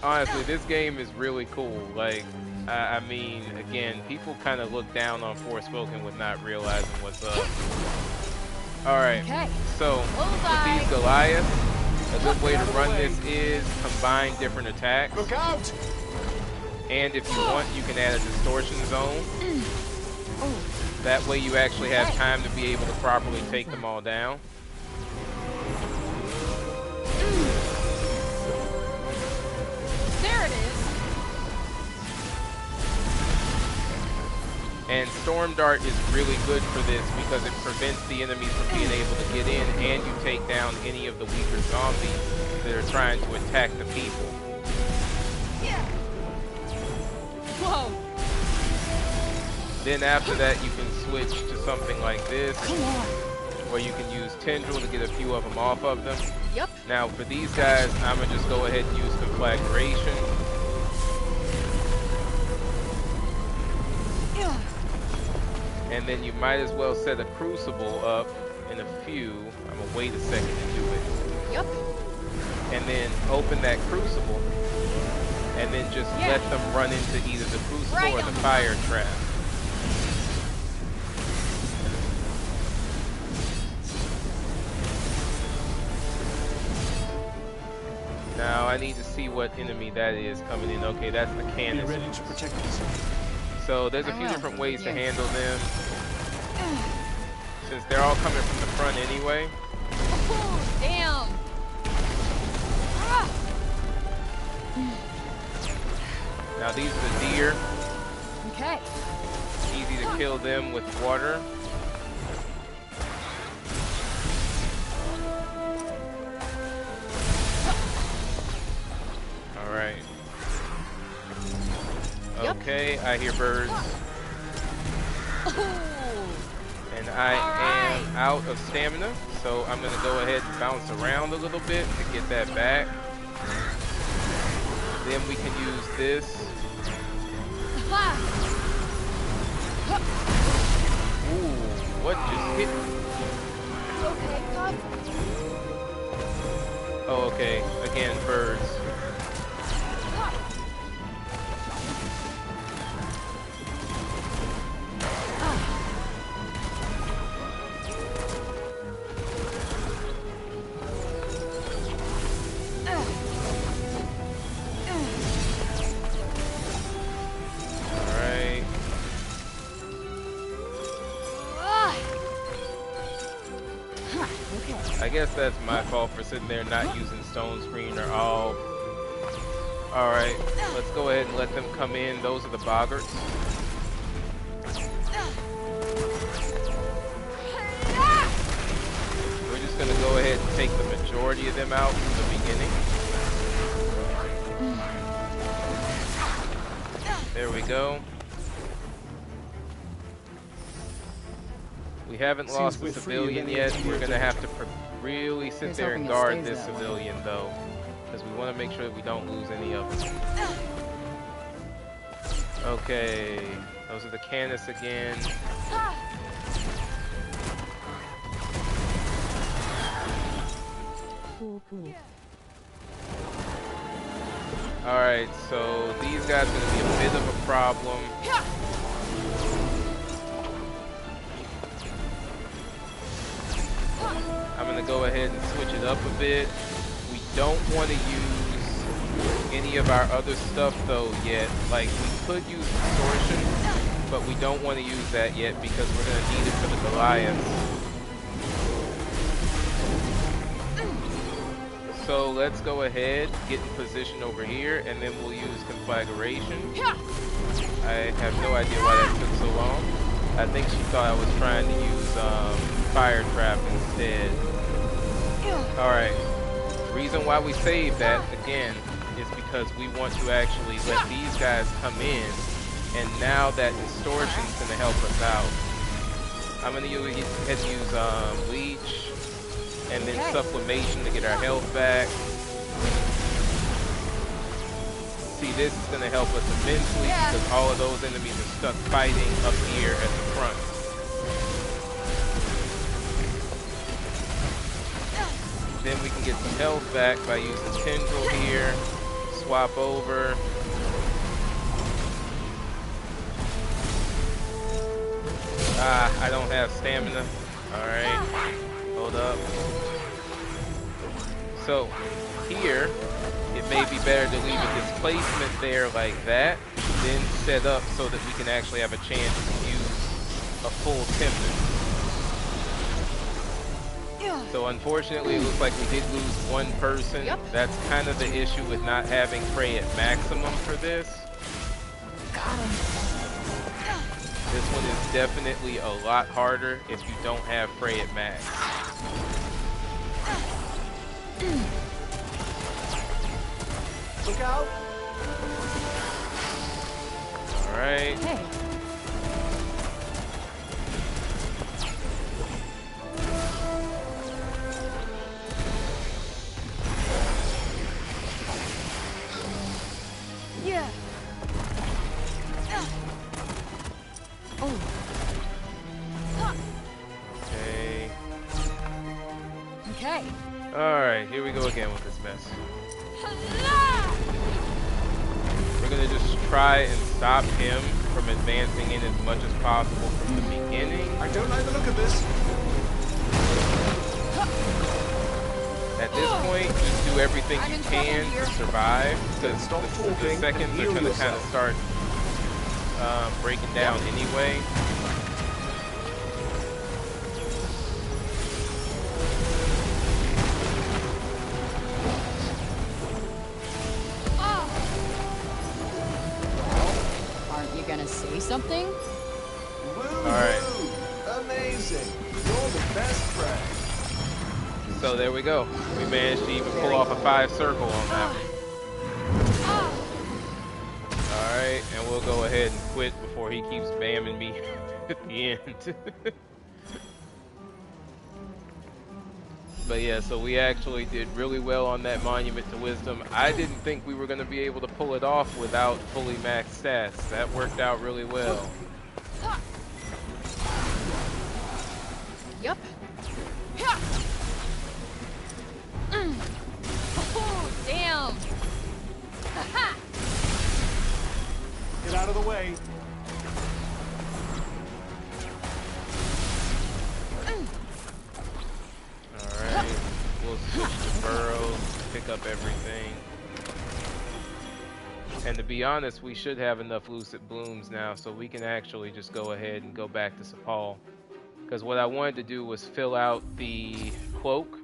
Speaker 1: Honestly, this game is really cool. Like, I mean, again, people kind of look down on Forspoken with not realizing what's up. Alright,
Speaker 2: Okay.
Speaker 1: so with
Speaker 2: Bullseye.
Speaker 1: these Goliaths, a good way to run this is combine different attacks.
Speaker 3: Look out!
Speaker 1: And if you want, you can add a distortion zone. That way you actually have time to be able to properly take them all down.
Speaker 2: There it is.
Speaker 1: And Storm Dart is really good for this because it prevents the enemies from being able to get in, and you take down any of the weaker zombies that are trying to attack the people.
Speaker 4: Whoa!
Speaker 1: Then after that you can switch to something like this,
Speaker 2: Come on.
Speaker 1: where you can use Tendril to get a few of them off of them.
Speaker 2: Yep.
Speaker 1: Now for these guys, I'm gonna just go ahead and use Conflagration. And then you might as well set a Crucible up in a few. I'm gonna wait a second to do it.
Speaker 2: Yep.
Speaker 1: And then open that Crucible, and then just let them run into either the Crucible
Speaker 2: Right
Speaker 1: or
Speaker 2: on
Speaker 1: the
Speaker 2: the
Speaker 1: fire trap. Now I need to see what enemy that is coming in. Okay, that's the
Speaker 3: Be
Speaker 1: cannon.
Speaker 3: ready to protect yourself.
Speaker 1: So there's a
Speaker 2: I
Speaker 1: few
Speaker 2: will.
Speaker 1: different ways to
Speaker 2: Yes.
Speaker 1: handle them. Since they're all coming from the front anyway.
Speaker 2: Oh, damn. Ah.
Speaker 1: Now these are the deer.
Speaker 2: Okay.
Speaker 1: Easy to kill them with water. Alright.
Speaker 2: Yep.
Speaker 1: Okay, I hear birds.
Speaker 2: Oh.
Speaker 1: And I am out of stamina, so I'm gonna go ahead and bounce around a little bit to get that back. Then we can use this. Ooh, what just hit me?
Speaker 2: Okay, Puff.
Speaker 1: Oh, okay. Again, birds. Alright.
Speaker 2: Okay.
Speaker 1: I guess that's my fault for sitting there not using stone screen or all. Alright, let's go ahead and let them come in. Those are the boggarts. We're just going to go ahead and take the majority of them out from the beginning. There we go. We haven't lost the civilian yet. We're going to have to really sit there and guard this civilian though, because we want to make sure that we don't lose any of them. Okay, those are the Canis again.
Speaker 8: Cool, cool.
Speaker 1: Alright, so these guys are going to be a bit of a problem. I'm going to go ahead and switch it up a bit. We don't want to use any of our other stuff though yet. Like, we could use distortion, but we don't want to use that yet because we're going to need it for the Goliaths. So let's go ahead, get in position over here, and then we'll use conflagration. I have no idea why that took so long. I think she thought I was trying to use fire trap instead. Alright, reason why we saved that, again, is because we want to actually let these guys come in, and now that distortion's going to help us out. I'm going to use leech, and then sublimation to get our health back. See, this is going to help us immensely because all of those enemies are stuck fighting up here at the front. Then we can get some health back by using Tendril here. Swap over. I don't have stamina. Alright. Hold up. So, here, it may be better to leave a displacement there like that, then set up so that we can actually have a chance to use a full Tempest. So unfortunately, it looks like we did lose one person. That's kind of the issue with not having Frey at maximum for this. This one is definitely a lot harder if you don't have Frey at max.
Speaker 6: Look out!
Speaker 1: Alright.
Speaker 2: Hey.
Speaker 4: Yeah.
Speaker 2: Oh.
Speaker 1: Okay.
Speaker 2: Okay.
Speaker 1: Alright, here we go again with this mess. We're gonna just try and stop him from advancing in as much as possible from the beginning.
Speaker 6: I don't like the look of this.
Speaker 1: At this point, just do everything you can to survive, because the seconds are gonna kind of start breaking down anyway.
Speaker 2: Aren't you gonna say something?
Speaker 1: Alright.
Speaker 6: Amazing. You're the best friend.
Speaker 1: So there we go. We managed to even pull off a 5 circle on that one. Alright, and we'll go ahead and quit before he keeps bamming me at the end. But yeah, so we actually did really well on that Monument to Wisdom. I didn't think we were going to be able to pull it off without fully maxed stats. That worked out really well.
Speaker 2: Yup.
Speaker 4: Oh, damn.
Speaker 3: Get out of the way.
Speaker 1: Alright, we'll switch to burrows, pick up everything. And to be honest, we should have enough Lucid Blooms now, so we can actually just go ahead and go back to Sepal. Because what I wanted to do was fill out the cloak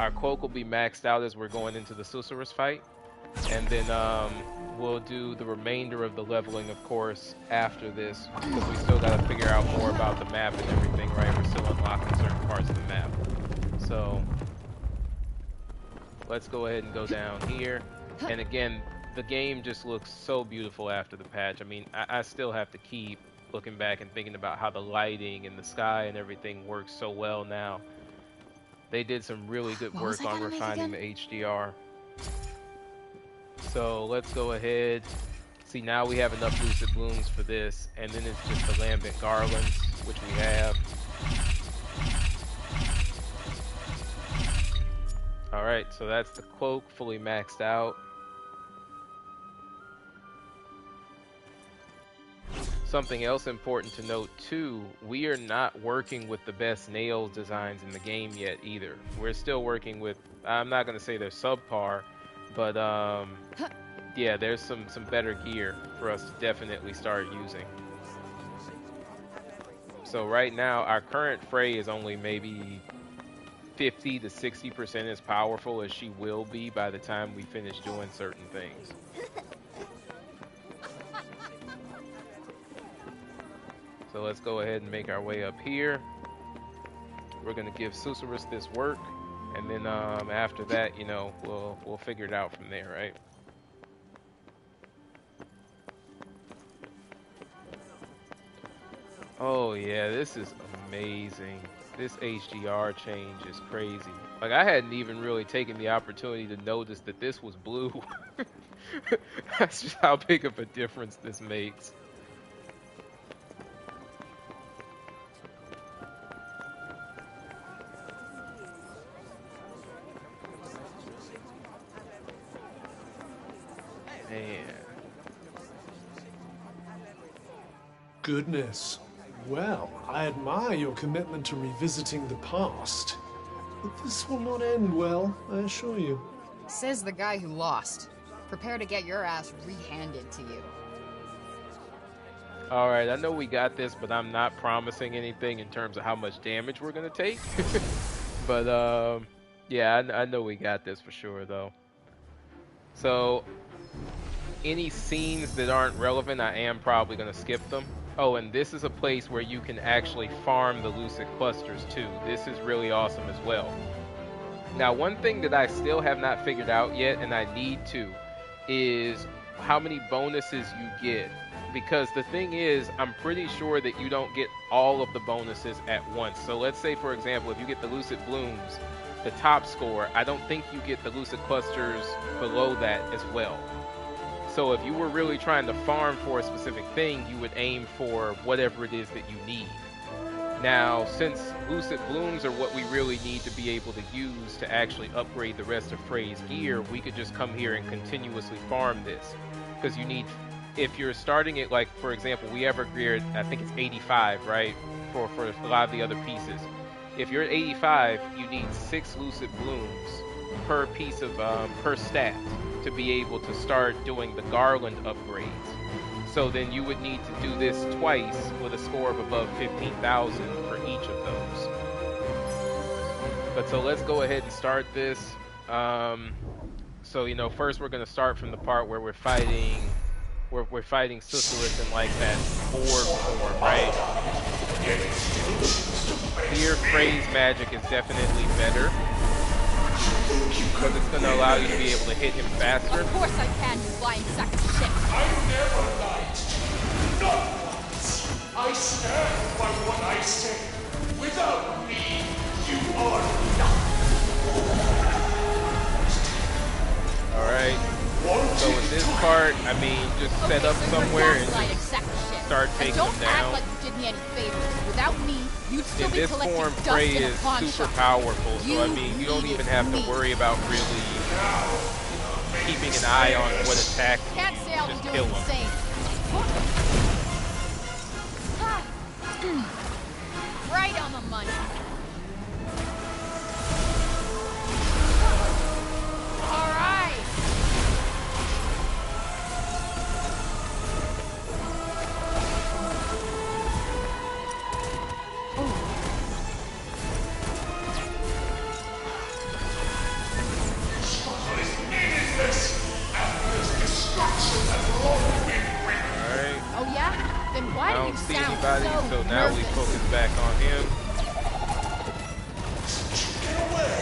Speaker 1: Our cloak will be maxed out as we're going into the Susurrus fight. And then we'll do the remainder of the leveling, of course, after this, because we still got to figure out more about the map and everything, right? We're still unlocking certain parts of the map. So let's go ahead and go down here. And again, the game just looks so beautiful after the patch. I mean, I still have to keep looking back and thinking about how the lighting and the sky and everything works so well now. They did some really good work on refining the HDR. So let's go ahead. See, now we have enough Lucid Blooms for this, and then it's just the Lambent Garlands, which we have. Alright, so that's the cloak fully maxed out. Something else important to note too, we are not working with the best nail designs in the game yet either. We're still working with, I'm not going to say they're subpar, but yeah, there's some better gear for us to definitely start using. So right now, our current Frey is only maybe 50 to 60% as powerful as she will be by the time we finish doing certain things. So let's go ahead and make our way up here. We're gonna give Susurrus this work, and then after that, you know, we'll figure it out from there, right? Oh yeah, this is amazing. This HDR change is crazy. Like, I hadn't even really taken the opportunity to notice that this was blue. That's just how big of a difference this makes. Man.
Speaker 3: Goodness. Well, I admire your commitment to revisiting the past. But this will not end well, I assure you.
Speaker 2: Says the guy who lost. Prepare to get your ass rehanded to you.
Speaker 1: Alright, I know we got this, but I'm not promising anything in terms of how much damage we're gonna take. But, yeah, I know we got this for sure, though. So, any scenes that aren't relevant, I am probably gonna skip them. Oh, and this is a place where you can actually farm the Lucid Clusters, too. This is really awesome as well. Now, one thing that I still have not figured out yet, and I need to, is how many bonuses you get. Because the thing is, I'm pretty sure that you don't get all of the bonuses at once. So let's say, for example, if you get the Lucid Blooms, the top score, I don't think you get the Lucid Clusters below that as well. So if you were really trying to farm for a specific thing, you would aim for whatever it is that you need. Now, since Lucid Blooms are what we really need to be able to use to actually upgrade the rest of Frey's gear, we could just come here and continuously farm this. Because you need, if you're starting it, like, for example, we ever geared, I think it's 85, right? For a lot of the other pieces. If you're at 85, you need 6 Lucid Blooms per piece of, per stat, to be able to start doing the Garland upgrades. So then you would need to do this twice with a score of above 15,000 for each of those. But so let's go ahead and start this. So, you know, first we're going to start from the part where we're fighting Susurrus in like that orb form, right? Here, Frey's magic is definitely better, because it's going to allow you to be able to hit him faster.
Speaker 4: Of course I can, you lying sack of shit.
Speaker 6: I never lied. Not once. I stand by what I say. Without me, you are nothing.
Speaker 1: Alright. So in this part, I mean, just set up somewhere and just start taking them
Speaker 4: Don't act
Speaker 1: down.
Speaker 4: like you did me any favors. Without me, you'd still
Speaker 1: In
Speaker 4: be
Speaker 1: this
Speaker 4: collecting
Speaker 1: form,
Speaker 4: dust
Speaker 1: Frey
Speaker 4: in a
Speaker 1: is
Speaker 4: pawn
Speaker 1: super
Speaker 4: shop.
Speaker 1: powerful, so I
Speaker 4: You
Speaker 1: mean, you don't even
Speaker 4: needed
Speaker 1: have to
Speaker 4: me.
Speaker 1: worry about really keeping an eye on what attack
Speaker 4: Can't say I'll be
Speaker 1: just
Speaker 4: doing
Speaker 1: kill
Speaker 4: the
Speaker 1: him.
Speaker 4: same. Right on the money. All right. Then why
Speaker 1: I
Speaker 4: do
Speaker 1: don't
Speaker 4: you
Speaker 1: see
Speaker 4: sound
Speaker 1: anybody, so
Speaker 4: so
Speaker 1: now we
Speaker 4: nervous?
Speaker 1: focus back on him.
Speaker 6: Get away!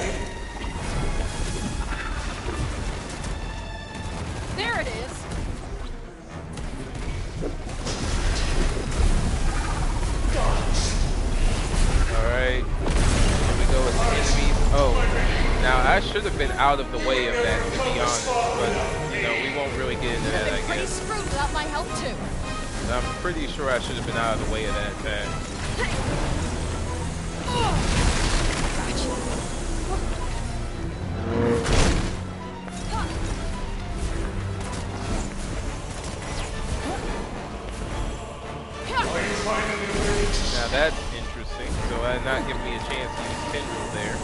Speaker 4: There it is.
Speaker 1: Alright. Here we go with the enemies. Oh, now I should have been out of the way of that, to be honest. But, you know, we won't really get into that,
Speaker 4: I've
Speaker 1: I
Speaker 4: been pretty
Speaker 1: guess.
Speaker 4: screwed without my help too.
Speaker 1: I'm pretty sure I should have been out of the way of that attack. Now that's interesting. So not giving me a chance to use Tendril there.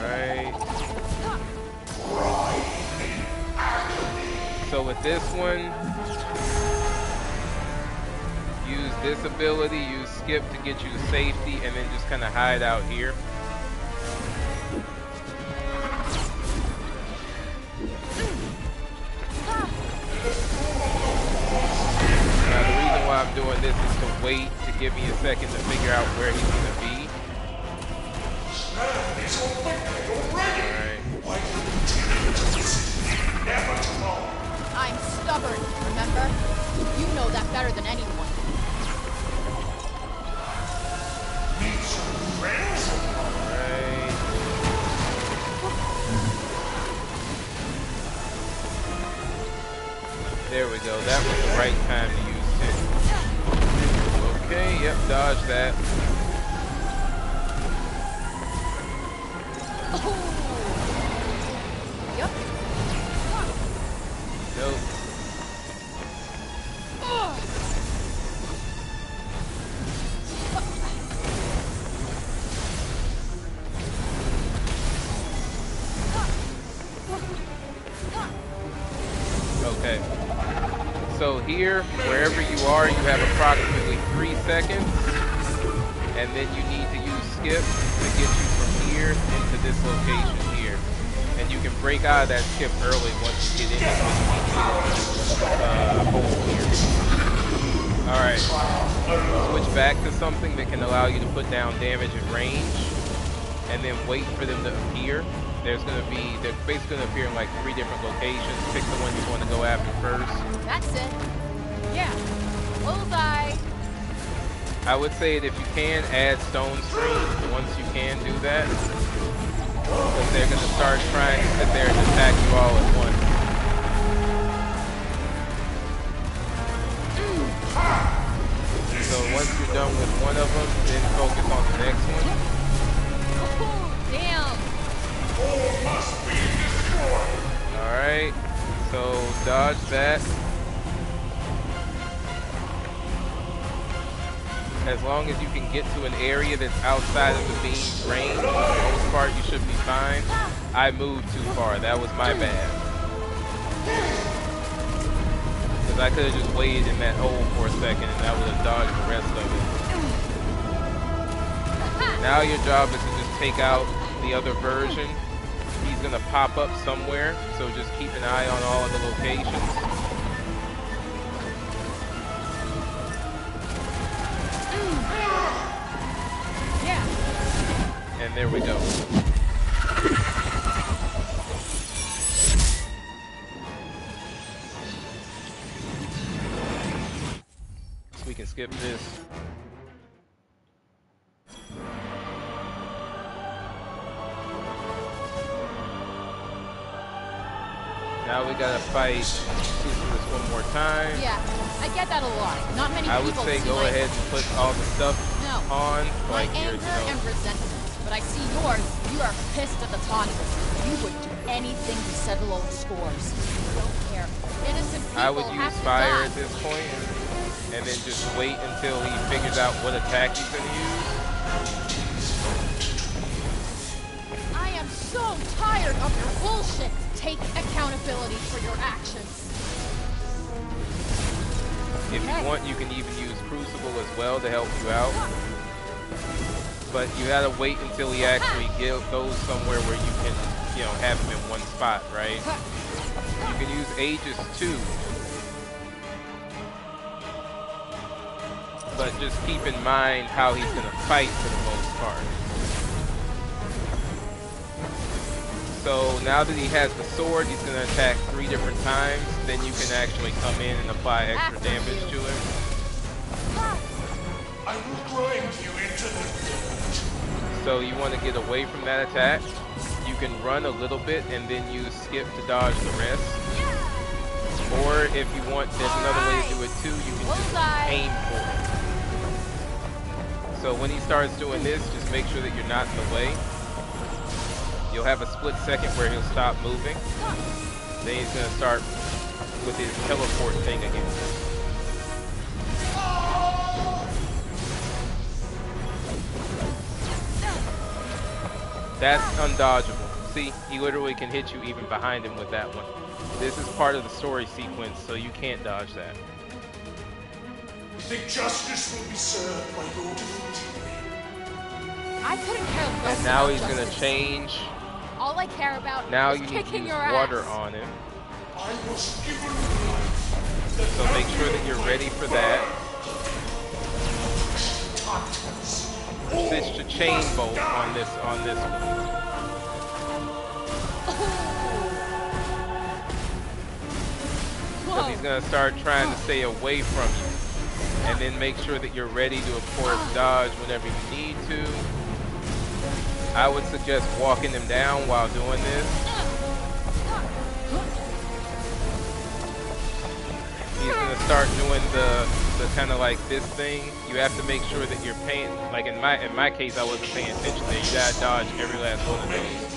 Speaker 1: Alright. So with this one, use this ability, use skip to get you to safety, and then just kind of hide out here. Now the reason why I'm doing this is to wait to give me a second to figure out where he's going to be.
Speaker 4: I'm stubborn, remember? You know that better than anyone.
Speaker 1: Alright. There we go. That was the right time to use it. Okay, yep, dodge that.
Speaker 4: Yep.
Speaker 1: Nope. Okay. So here, wherever you are, you have approximately 3 seconds. And then you need to use skip to get you from here into this location here. And you can break out of that skip early once you get into the hole here. Alright. Switch back to something that can allow you to put down damage at range. And then wait for them to appear. They're basically going to appear in like 3 different locations. Pick the one you want to go after first.
Speaker 4: That's it. Yeah. Bullseye.
Speaker 1: I would say that if you can, add stone stream once you can do that. Because they're going to start trying to sit there and attack you all at once. So once you're done with one of them, then focus on the next one.
Speaker 4: Oh, damn.
Speaker 1: Alright, so dodge that. As long as you can get to an area that's outside of the beam's range, for the most part, you should be fine. I moved too far. That was my bad. Because I could have just waited in that hole for a second and I would have dodged the rest of it. Now your job is to just take out the other version. He's going to pop up somewhere, so just keep an eye on all of the locations. And there we go. So we can skip this. Now we gotta fight Superus one more time.
Speaker 4: Yeah, I get that a lot. Not many
Speaker 1: I would
Speaker 4: people
Speaker 1: say
Speaker 4: see
Speaker 1: go
Speaker 4: my
Speaker 1: ahead and put all the stuff on.
Speaker 4: My
Speaker 1: Like your,
Speaker 4: anger and resentment. But I see yours. You are pissed at the taunt. You would do anything to settle old scores. You don't care. Innocent people
Speaker 1: I would use
Speaker 4: have to
Speaker 1: fire
Speaker 4: die.
Speaker 1: at this point, and then just wait until he figures out what attack he's gonna use.
Speaker 4: I am so tired of your bullshit. Take accountability for your actions.
Speaker 1: If you want, you can even use Crucible as well to help you out. But you gotta wait until he actually goes somewhere where you can, you know, have him in one spot, right? You can use Aegis too, but just keep in mind how he's gonna fight for the most part. So now that he has the sword, he's gonna attack 3 different times. Then you can actually come in and apply extra damage to him.
Speaker 6: I will grind you into the dirt.
Speaker 1: So you want to get away from that attack. You can run a little bit and then use skip to dodge the rest. Or if you want, there's another way to do it too. You can just aim for it. So when he starts doing this, just make sure that you're not in the way. You'll have a split second where he'll stop moving. Then he's going to start with his teleport thing again. That's undodgeable. See, he literally can hit you even behind him with that one. This is part of the story sequence, so you can't dodge that.
Speaker 6: You think justice will be served by your defeating me?
Speaker 4: I couldn't care less.
Speaker 1: And now
Speaker 4: about
Speaker 1: he's going to
Speaker 4: justice.
Speaker 1: change.
Speaker 4: All I care about
Speaker 1: Now
Speaker 4: is
Speaker 1: you need to
Speaker 4: kicking
Speaker 1: use
Speaker 4: your
Speaker 1: water
Speaker 4: ass.
Speaker 1: on him.
Speaker 6: I was given life.
Speaker 1: So make sure that you're ready for that. Switch to chain bolt on this one. Because he's gonna start trying to stay away from you. And then make sure that you're ready to, of course, dodge whenever you need to. I would suggest walking him down while doing this. He's gonna start doing the kind of like this thing. You have to make sure that you're paying. Like in my case, I wasn't paying attention there. You gotta dodge every last one of those.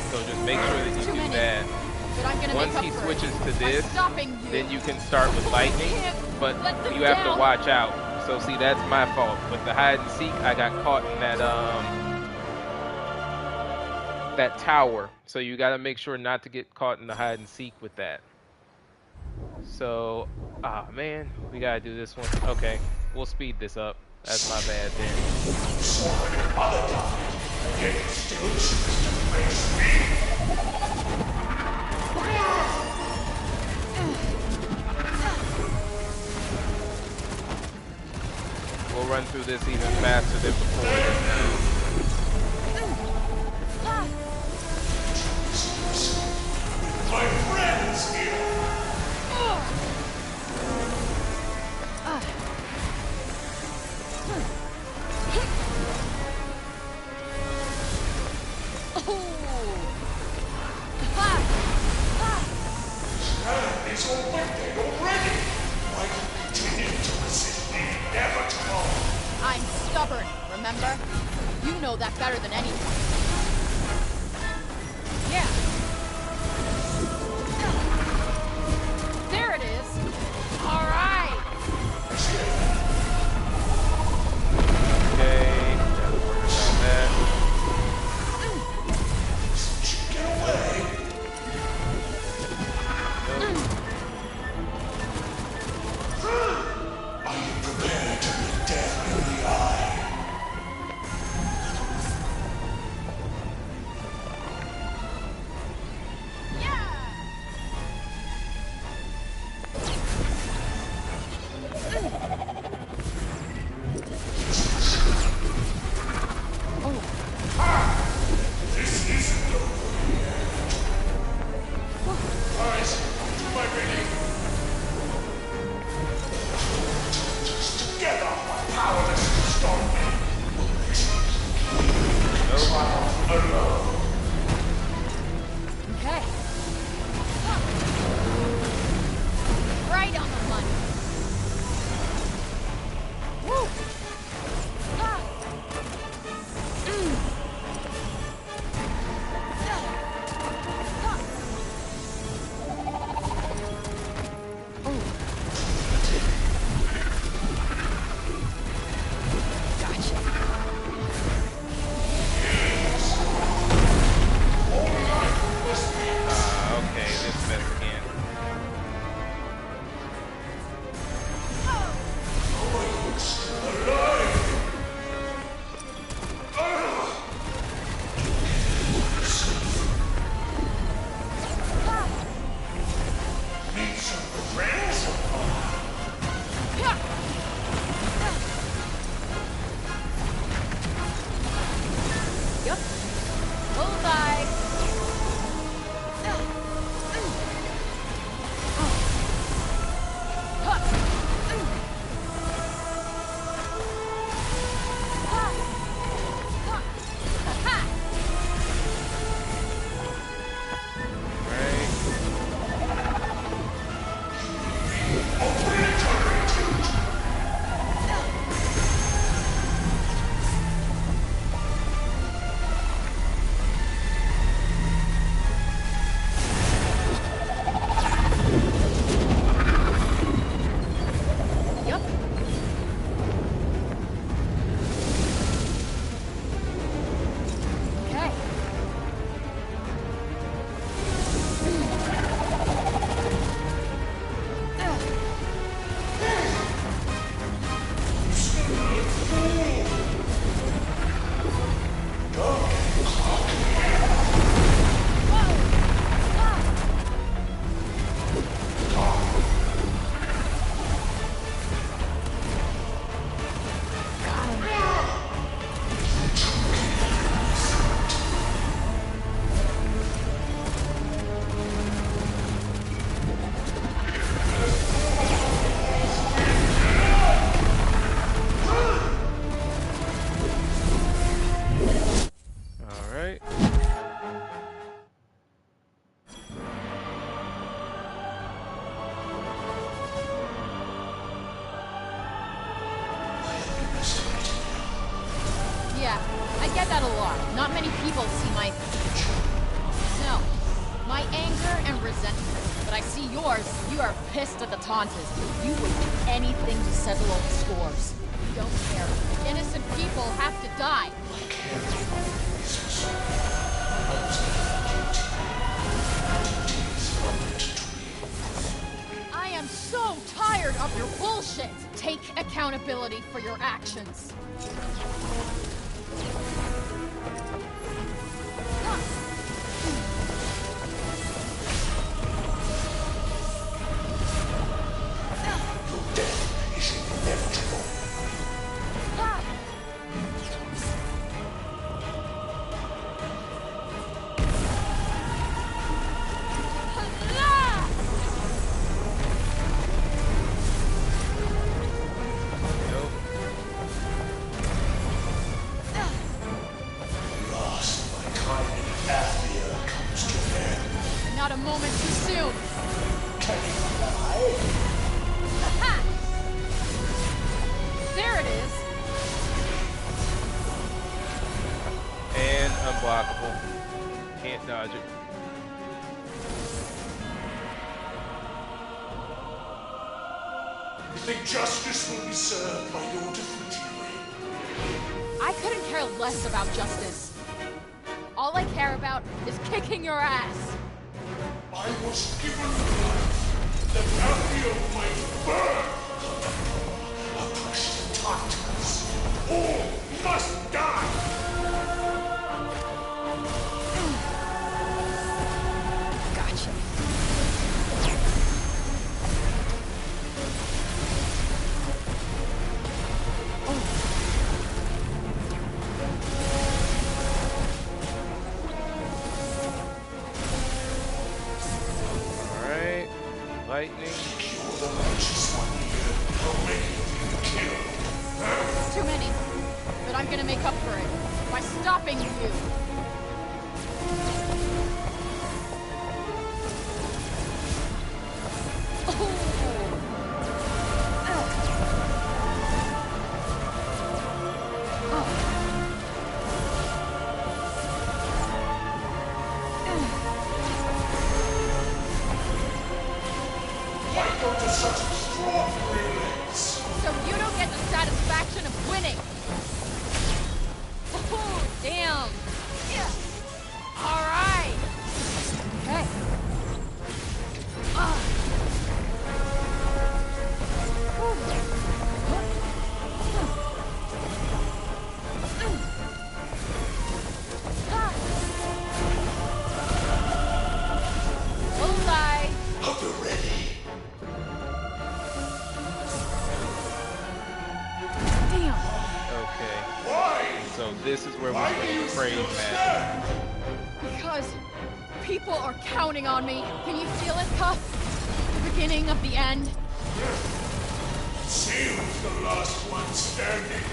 Speaker 1: So just make sure that you do that. Once he switches to this, then you can start with lightning. But you have to watch out. So see, that's my fault. With the hide and seek, I got caught in that tower. So you got to make sure not to get caught in the hide and seek with that. So, man, we gotta do this one. Okay, we'll speed this up. That's my bad then. We'll run through this even faster than before this time.
Speaker 6: My friends here. It's all wicked already. Why do you continue to resist the inevitable?
Speaker 4: I'm stubborn, remember? You know that better than anyone. Yeah. There it is. All right.
Speaker 1: Okay, gotta worry about that.
Speaker 6: Get away. Are you prepared to look death in the eye?
Speaker 4: Yeah, I get that a lot. Not many people see my... No. My anger and resentment. But I see yours. You are pissed at the taunted. You would do anything to settle old scores. You don't care. Innocent people have to die.
Speaker 6: I care for my reasons. I was never guilty.
Speaker 4: I am so tired of your bullshit. Take accountability for your actions.
Speaker 6: Your death is inevitable.
Speaker 1: Nope.
Speaker 6: Last, my kind in Athia comes to an end.
Speaker 4: Not a moment too soon.
Speaker 6: Can you fly?
Speaker 4: Aha! There it is.
Speaker 1: And unblockable. Can't dodge it.
Speaker 6: You think justice will be served by your defeat?
Speaker 4: I couldn't care less about justice. All I care about is kicking your ass.
Speaker 6: I was given life that Athia might burn. Oppressed Titans, all must die.
Speaker 4: Gotcha.
Speaker 1: Alright. Lightning.
Speaker 6: You're the righteous one here. How many have you killed?
Speaker 4: Too many. But I'm gonna make up for it by stopping you.
Speaker 6: Why go to such extraordinary lengths?
Speaker 4: So you don't get the satisfaction of winning. Oh, damn. Yeah. All right. Okay. Bullseye.
Speaker 6: Hope you're ready.
Speaker 4: Damn.
Speaker 1: Okay.
Speaker 6: Why?
Speaker 1: So this is where we
Speaker 6: Why do
Speaker 1: get
Speaker 6: you
Speaker 1: the praise
Speaker 6: still
Speaker 1: magic.
Speaker 6: stand?
Speaker 4: Because people are counting on me. Can you feel it, Cuff? The beginning of the end.
Speaker 6: See who's the last one standing.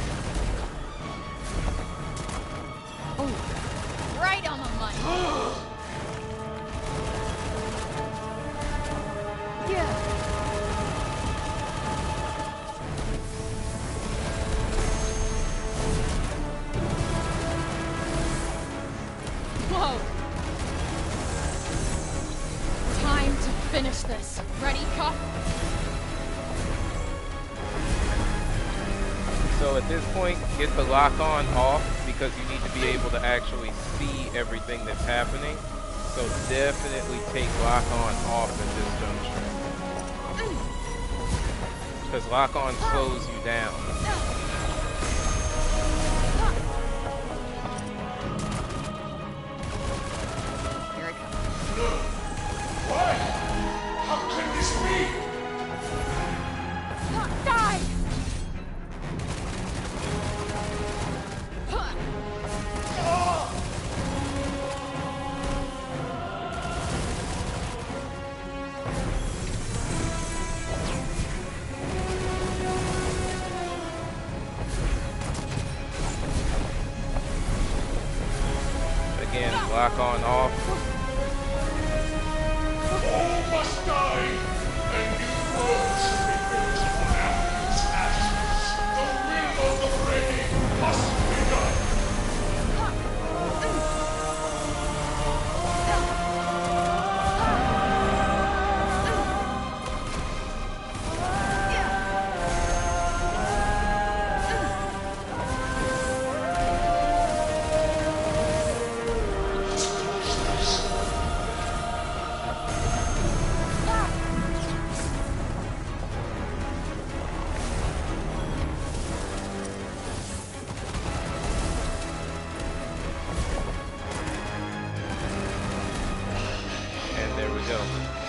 Speaker 4: Oh, right on the money. Yeah. Whoa. Time to finish this. Ready, Cuff?
Speaker 1: So at this point, get the lock on off because you need to be able to actually see everything that's happening. So definitely take lock on off at this juncture. Because lock on slows you down.
Speaker 4: Here it comes.
Speaker 6: Why? How can this be?
Speaker 4: Die!
Speaker 1: Again, lock on off.
Speaker 6: All must die, and new worlds shall be built on Atlantis' ashes. The will of the ready must be done.
Speaker 1: we go.